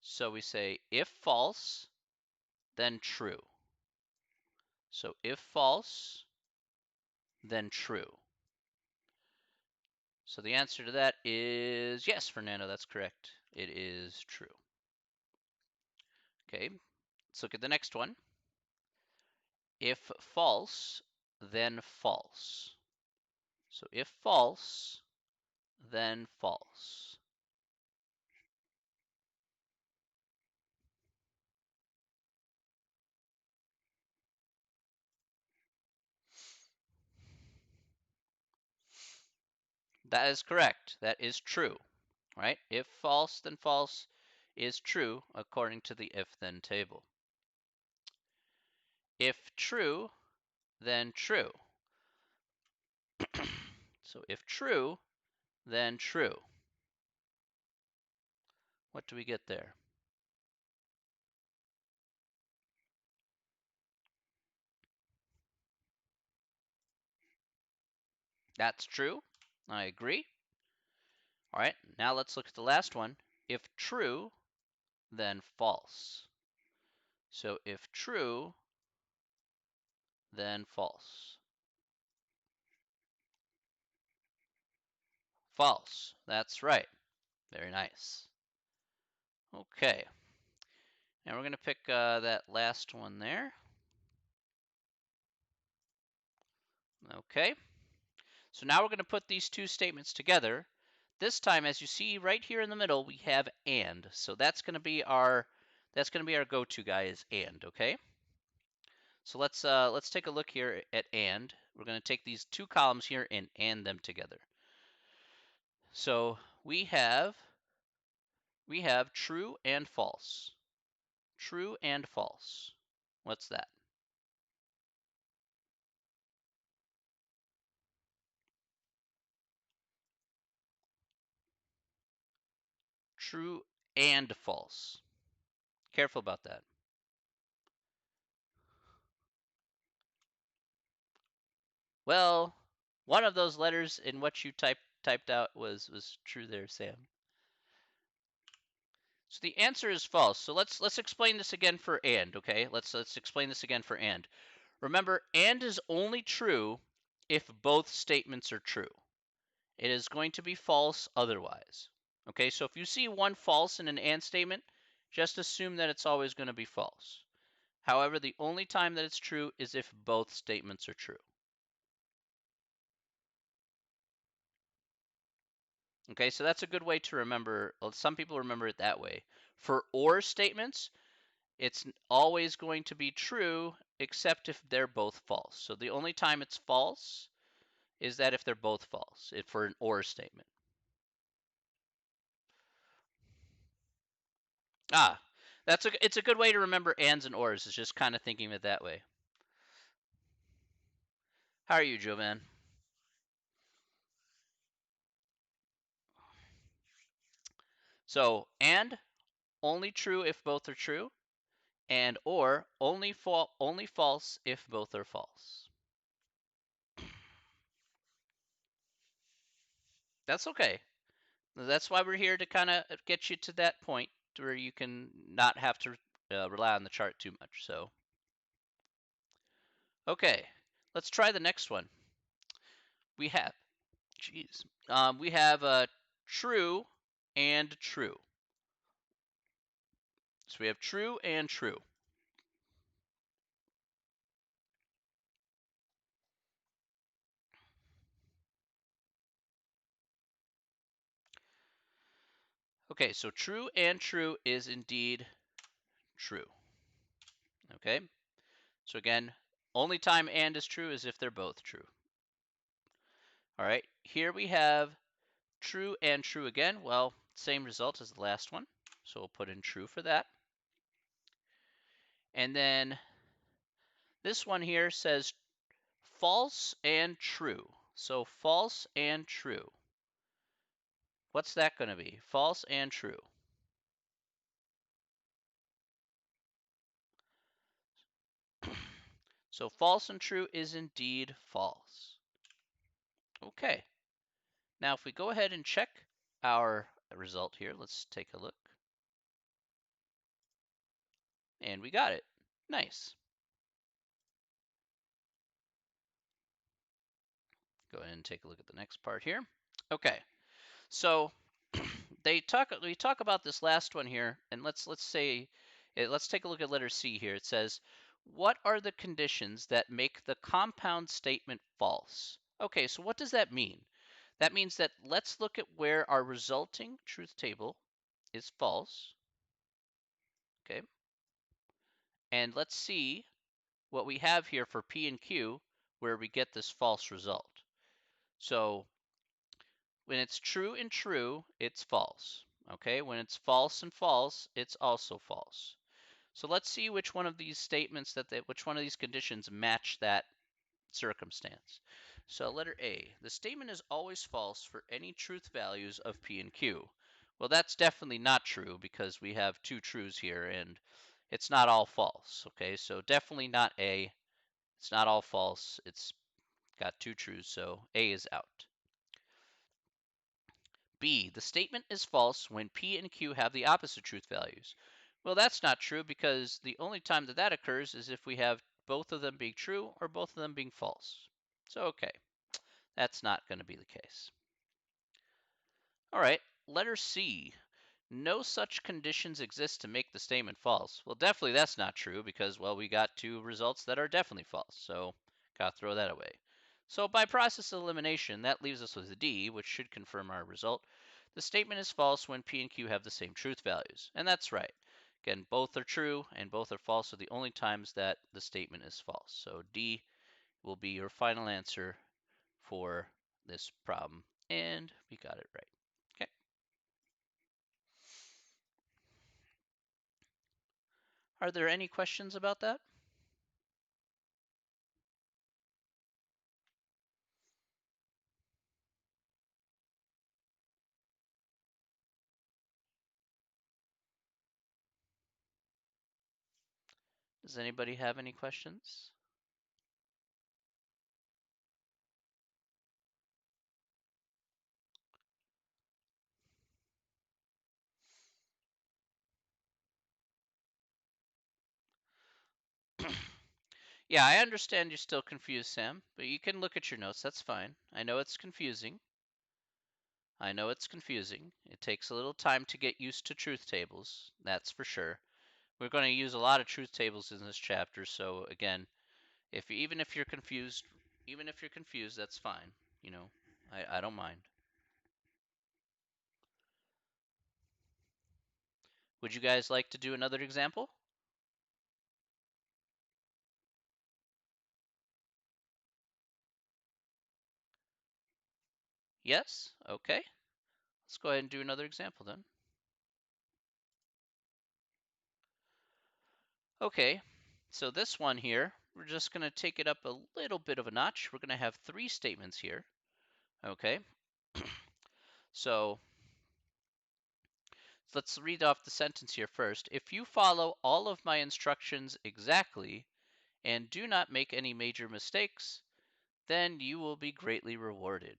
A: So we say if false, then true. So if false, then true. So the answer to that is yes, Fernando, that's correct. It is true. Okay, let's look at the next one. If false, then false. So if false, then false. That is correct. That is true, right? If false, then false is true according to the if-then table. If true, then true. So if true, then true. What do we get there? That's true. I agree. All right, now let's look at the last one. If true, then false. So if true, then false. False. That's right. Very nice. Okay. Now we're going to pick that last one there. Okay. So now we're going to put these two statements together. This time, as you see right here in the middle, we have and. So that's going to be our go-to guy is and. Okay. So let's take a look here at and. We're going to take these two columns here and them together. So we have true and false. True and false. What's that? True and false. Careful about that. Well, one of those letters in what you typed out was true there, Sam. So the answer is false. So let's explain this again for and, okay? Let's explain this again for and. Remember, and is only true if both statements are true. It is going to be false otherwise. Okay, so if you see one false in an and statement, just assume that it's always going to be false. However, the only time that it's true is if both statements are true. Okay, so that's a good way to remember. Some people remember it that way. For or statements, it's always going to be true except if they're both false. So the only time it's false is that if they're both false, for an or statement. Ah, it's a good way to remember ands and ors, is just kind of thinking of it that way. How are you, Jovan? So, and only true if both are true, and or only false if both are false. That's okay. That's why we're here, to kind of get you to that point where you can not have to rely on the chart too much. So, okay, let's try the next one. We have, we have true and true. So we have true and true. Okay, so true and true is indeed true. Okay, so again, only time and is true is if they're both true. All right, here we have True and true again. Well, same result as the last one. So we'll put in true for that. And then this one here says false and true. So false and true. What's that going to be? False and true. So false and true is indeed false. Okay. Now if we go ahead and check our result here, let's take a look. And we got it. Nice. Go ahead and take a look at the next part here. Okay. So we talk about this last one here, and let's take a look at letter C here. It says, what are the conditions that make the compound statement false? Okay, so what does that mean? That means that let's look at where our resulting truth table is false. Okay, and let's see what we have here for P and Q where we get this false result. So when it's true and true, it's false. Okay, when it's false and false, it's also false. So let's see which one of these statements which one of these conditions match that circumstance. So letter A, the statement is always false for any truth values of P and Q. Well, that's definitely not true because we have two truths here and it's not all false. Okay, so definitely not A. It's not all false. It's got two truths, so A is out. B, the statement is false when P and Q have the opposite truth values. Well, that's not true because the only time that that occurs is if we have both of them being true or both of them being false. So, okay, that's not going to be the case. All right, letter C. No such conditions exist to make the statement false. Well, definitely that's not true because, well, we got two results that are definitely false. So, got to throw that away. So by process of elimination, that leaves us with a D, which should confirm our result. The statement is false when P and Q have the same truth values. And that's right. Again, both are true and both are false are the only times that the statement is false. So D will be your final answer for this problem. And we got it right. Okay. Are there any questions about that? Does anybody have any questions? Yeah, I understand you're still confused, Sam, but you can look at your notes. That's fine. I know it's confusing. I know it's confusing. It takes a little time to get used to truth tables, that's for sure. We're going to use a lot of truth tables in this chapter, so again, even if you're confused, that's fine. You know, I don't mind. Would you guys like to do another example? Yes? Okay. Let's go ahead and do another example then. Okay, so this one here, we're just going to take it up a little bit of a notch. We're going to have three statements here. Okay, so let's read off the sentence here first. If you follow all of my instructions exactly and do not make any major mistakes, then you will be greatly rewarded.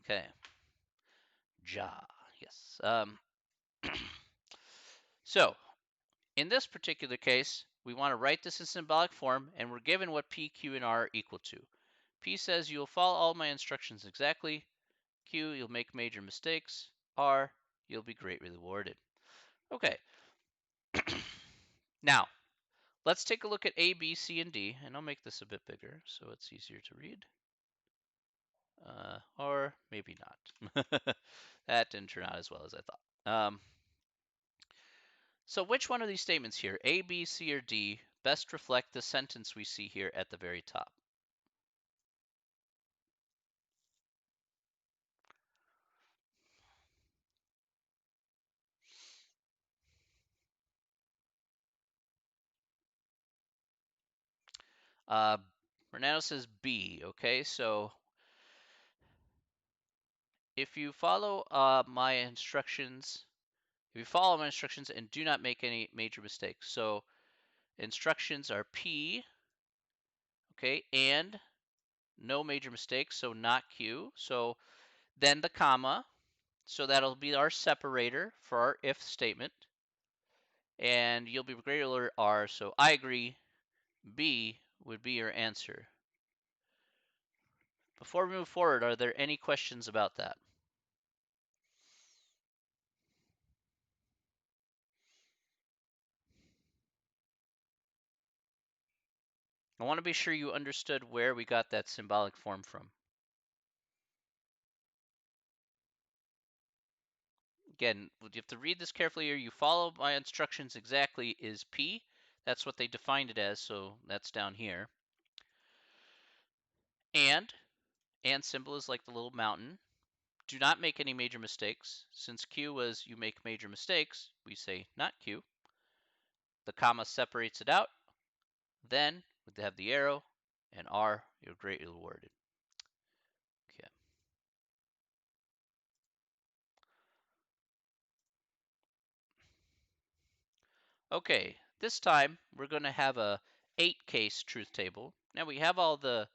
A: Okay. Ja. Yes. So, in this particular case, we want to write this in symbolic form, and we're given what P, Q, and R are equal to. P says you'll follow all my instructions exactly. Q, you'll make major mistakes. R, you'll be greatly rewarded. Okay. Now, let's take a look at A, B, C, and D, and I'll make this a bit bigger so it's easier to read. Or maybe not. That didn't turn out as well as I thought. So which one of these statements here, A, B, C, or D, best reflect the sentence we see here at the very top? Uh, Renato says B. Okay, so if you follow my instructions, and do not make any major mistakes. So instructions are P, okay, and no major mistakes, so not Q. So then the comma, so that'll be our separator for our if statement. And you'll be greater or R, so I agree B would be your answer. Before we move forward, are there any questions about that? I want to be sure you understood where we got that symbolic form from. Again, you have to read this carefully or you follow my instructions exactly is P. That's what they defined it as, so that's down here. And symbol is like the little mountain. Do not make any major mistakes. Since Q was you make major mistakes, we say not Q. The comma separates it out. Then we have the arrow, and R, you're greatly rewarded. Okay. Okay, this time we're going to have a 8-case truth table. Now we have all the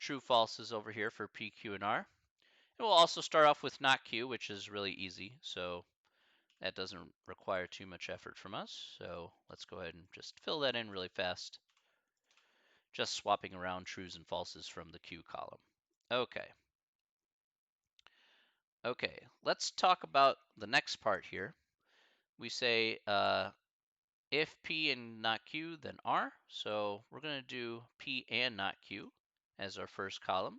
A: true falses over here for P, Q, and R. And we'll also start off with not Q, which is really easy, so that doesn't require too much effort from us. So let's go ahead and just fill that in really fast. Just swapping around trues and falses from the Q column. Okay. Okay, let's talk about the next part here. We say if P and not Q, then R. So we're going to do P and not Q as our first column.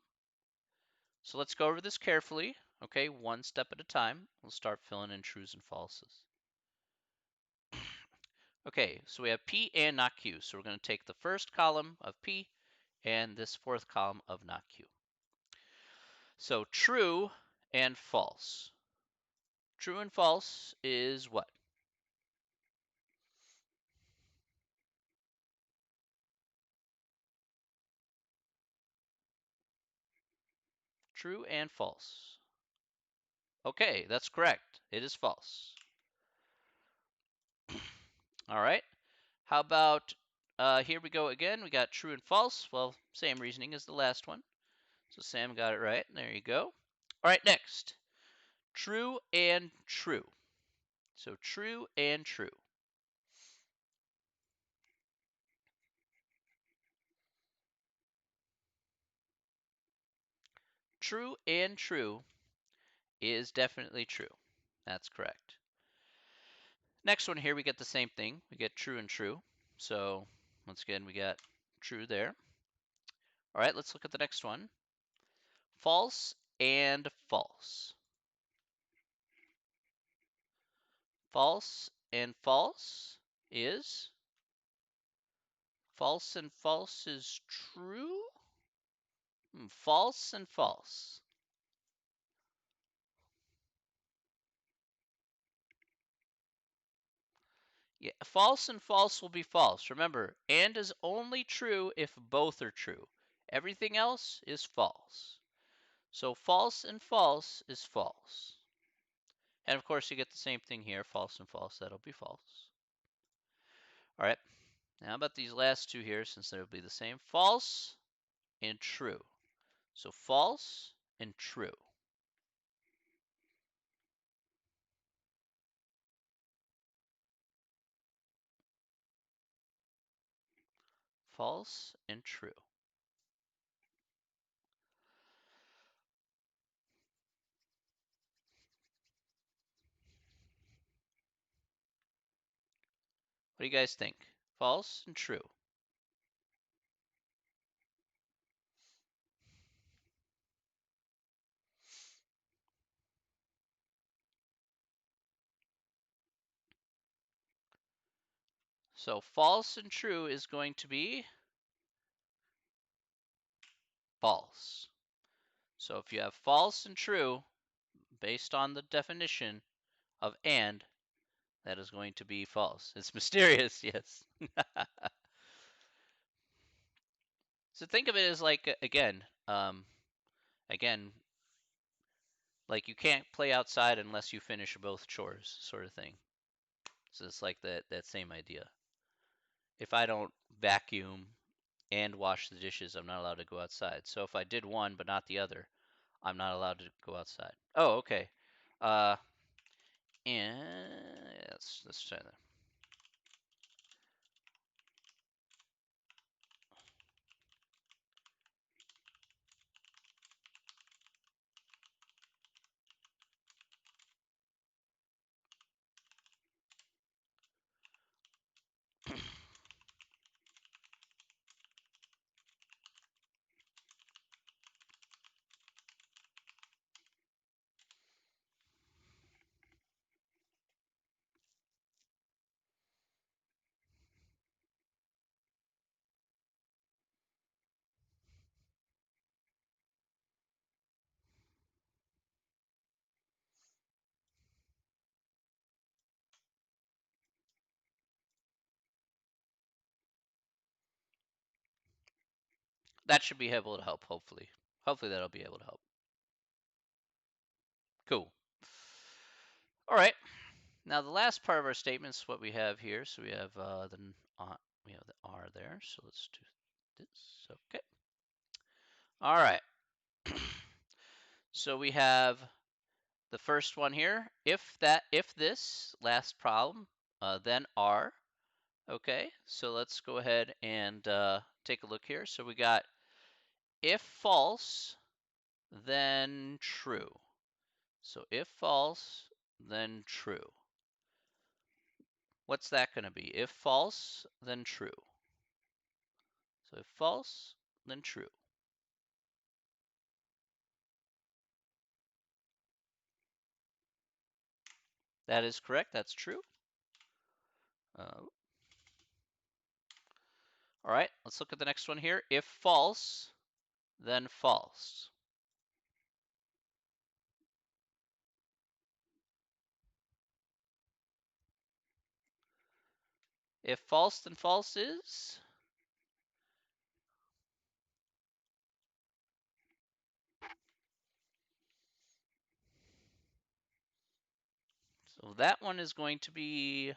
A: So let's go over this carefully, okay, one step at a time. We'll start filling in trues and falses. Okay, so we have P and not Q. So we're going to take the first column of P and this fourth column of not Q. So true and false. True and false is what? True and false. Okay, that's correct. It is false. All right. How about here we go again. We got true and false. Well, same reasoning as the last one. So Sam got it right. There you go. All right, next. True and true. So true and true. True and true is definitely true. That's correct. Next one here, we get the same thing. We get true and true. So once again, we got true there. All right, let's look at the next one. False and false. False and false is false and false is true. False and false. Yeah, false and false will be false. Remember, and is only true if both are true. Everything else is false. So false and false is false. And of course, you get the same thing here, false and false. That'll be false. All right. Now, how about these last two here, since they'll be the same? False and true. So false and true. False and true. What do you guys think? False and true. So false and true is going to be false. So if you have false and true, based on the definition of and, that is going to be false. It's mysterious, yes. So think of it as like again, like you can't play outside unless you finish both chores, sort of thing. So it's like that same idea. If I don't vacuum and wash the dishes, I'm not allowed to go outside. So if I did one but not the other, I'm not allowed to go outside. Oh, okay. Uh, and let's try that. That should be able to help. Hopefully that'll be able to help. Cool. All right. Now the last part of our statement is what we have here. So we have the R there. So let's do this. Okay. All right. So we have the first one here. If this last problem, then R. Okay. So let's go ahead and take a look here. So we got if false, then true. So if false, then true. What's that going to be? If false, then true. So if false, then true. That is correct. That's true. All right, let's look at the next one here. If false, then false. If false, then false is? So that one is going to be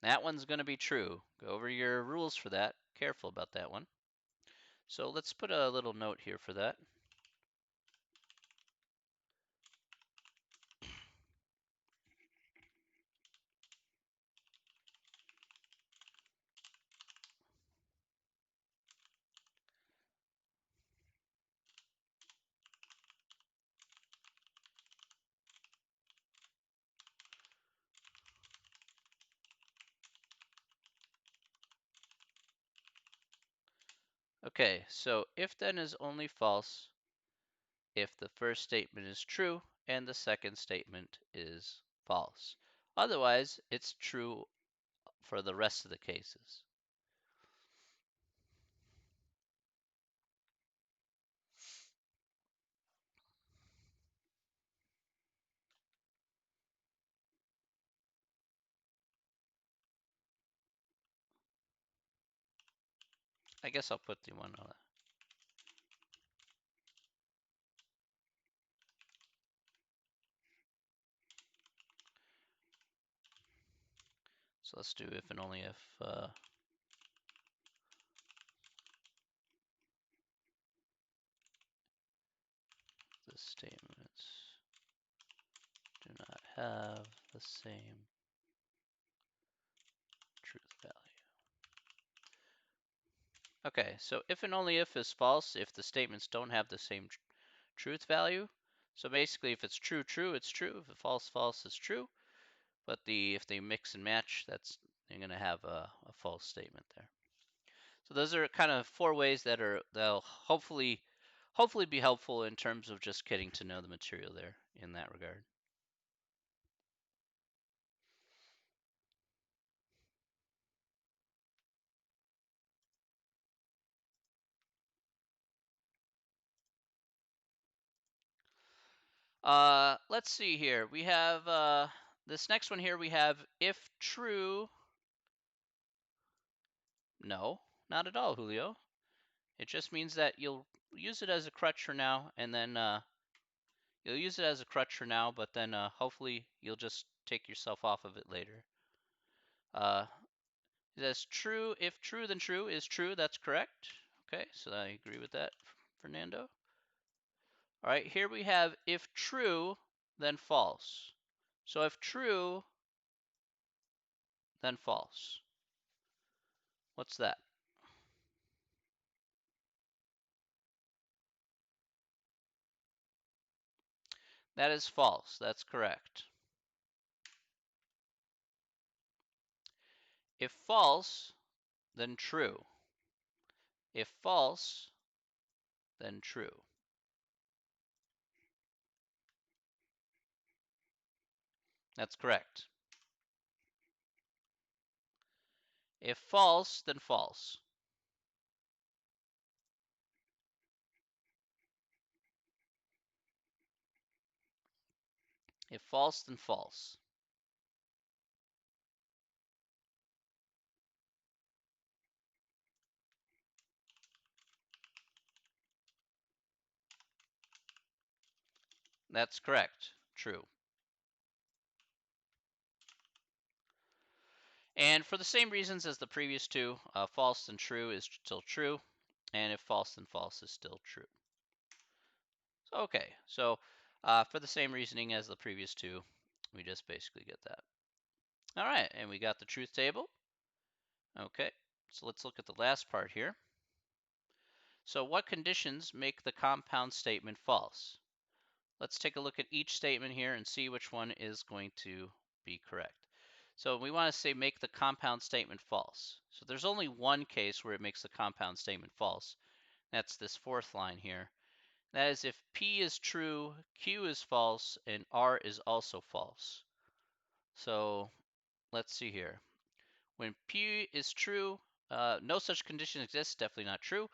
A: that one's going to be true. Go over your rules for that. Careful about that one. So let's put a little note here for that. Okay, so if then is only false if the first statement is true and the second statement is false. Otherwise, it's true for the rest of the cases. I guess I'll put the one on that. So let's do if and only if the statements do not have the same truth value. Okay, so if and only if is false if the statements don't have the same truth value. So basically, if it's true, true, it's true. If it's false, false, it's true. But if they mix and match, you're going to have a false statement there. So those are kind of 4 ways that'll hopefully be helpful in terms of just getting to know the material there in that regard. Let's see here. We have this next one here. We have if true. No, not at all, Julio. It just means that you'll use it as a crutch for now, and then you'll use it as a crutch for now, but then hopefully you'll just take yourself off of it later. It says true. If true, then true is true. That's correct. Okay, so I agree with that, Fernando. All right, here we have if true, then false. So if true, then false. What's that? That is false. That's correct. If false, then true. If false, then true. That's correct. If false, then false. If false, then false. That's correct. True. And for the same reasons as the previous two, false and true is still true, and if false then false is still true. So, okay, so for the same reasoning as the previous two, we just basically get that. All right, and we got the truth table. Okay, so let's look at the last part here. So what conditions make the compound statement false? Let's take a look at each statement here and see which one is going to be correct. So we want to say make the compound statement false. So there's only one case where it makes the compound statement false. That's this fourth line here. That is if P is true, Q is false, and R is also false. So let's see here. When P is true, no such condition exists, definitely not true.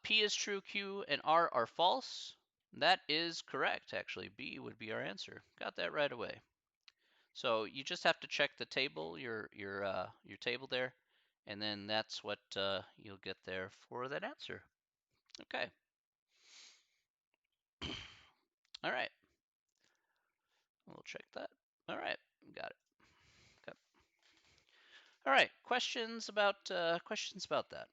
A: P is true, Q and R are false. That is correct, actually. B would be our answer. Got that right away. So you just have to check the table, your table there, and then that's what you'll get there for that answer. Okay. All right. We'll check that. All right. Got it. Got it. All right. Questions about that?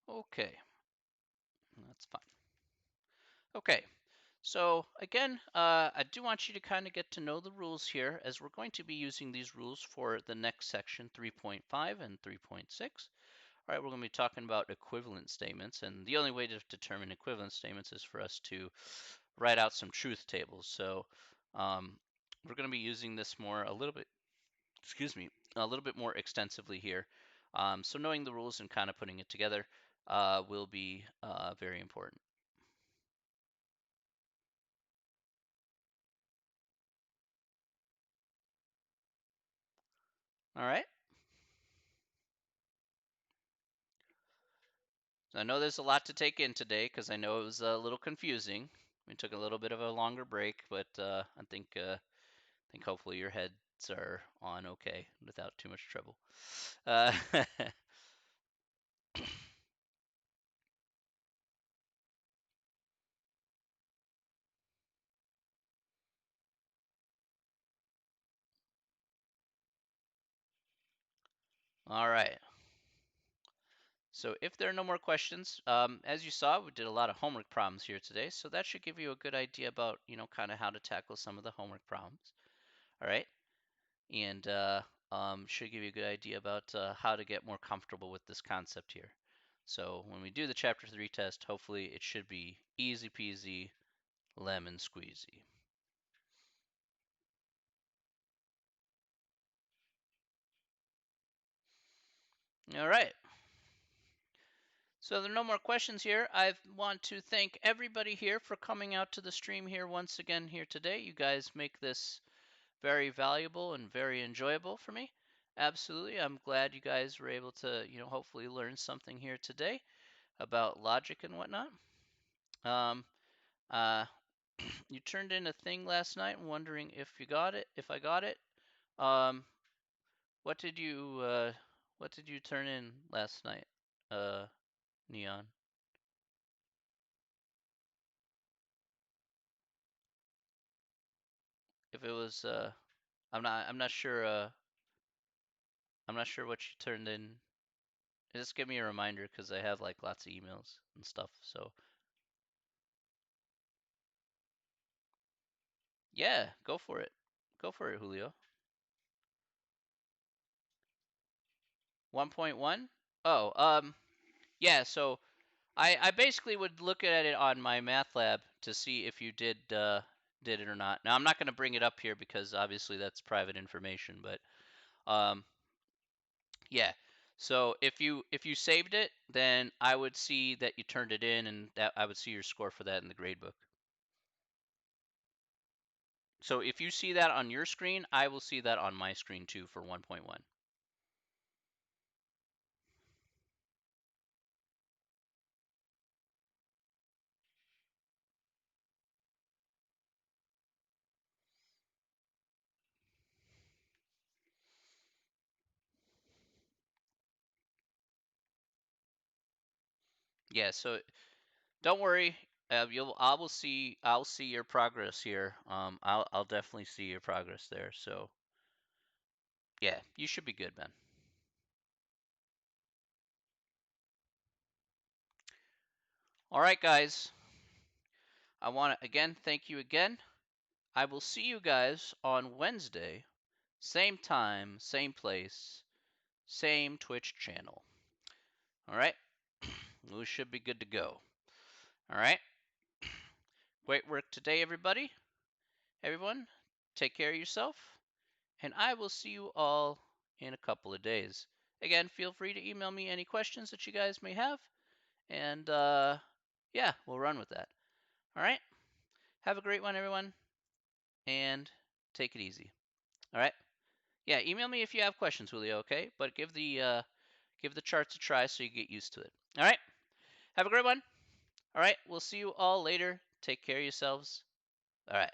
A: Okay. That's fine. Okay. So again, I do want you to kind of get to know the rules here, as we're going to be using these rules for the next section, 3.5 and 3.6. All right, we're going to be talking about equivalent statements, and the only way to determine equivalent statements is for us to write out some truth tables. So we're going to be using this a little bit, a little bit more extensively here. So knowing the rules and kind of putting it together will be very important. All right. So I know there's a lot to take in today because I know it was a little confusing. We took a little bit of a longer break, but I think hopefully your heads are on okay without too much trouble. Uh, all right. So if there are no more questions, as you saw, we did a lot of homework problems here today, so that should give you a good idea about, kind of how to tackle some of the homework problems. All right, and should give you a good idea about how to get more comfortable with this concept here. So when we do the chapter 3 test, hopefully it should be easy peasy, lemon squeezy. All right. So there are no more questions here. I want to thank everybody here for coming out to the stream here once again here today. You guys make this very valuable and very enjoyable for me. Absolutely. I'm glad you guys were able to, hopefully learn something here today about logic and whatnot. Um, uh, you turned in a thing last night, wondering if you got it, if I got it. Um, what did you turn in last night, Neon? If it was, I'm not sure. I'm not sure what you turned in. Just give me a reminder because I have like lots of emails and stuff. So yeah, go for it. Go for it, Julio. 1.1? Oh, yeah. So I basically would look at it on my MATLAB to see if you did it or not. Now I'm not going to bring it up here because obviously that's private information. But um, yeah. So if you saved it, then I would see that you turned it in, and that I would see your score for that in the gradebook. So if you see that on your screen, I will see that on my screen too for 1.1. Yeah, so don't worry. I'll see your progress here. I'll definitely see your progress there. So yeah, you should be good, man. All right, guys. I want to again thank you again. I will see you guys on Wednesday, same time, same place, same Twitch channel. All right, we should be good to go. All right. Great work today, everybody. Everyone, take care of yourself, and I will see you all in a couple of days. Again, feel free to email me any questions that you guys may have, and yeah, we'll run with that. All right, have a great one, everyone, and take it easy. All right, yeah, email me if you have questions, Julio. Okay, but give the charts a try so you get used to it. All right, have a great one. All right, we'll see you all later. Take care of yourselves. All right.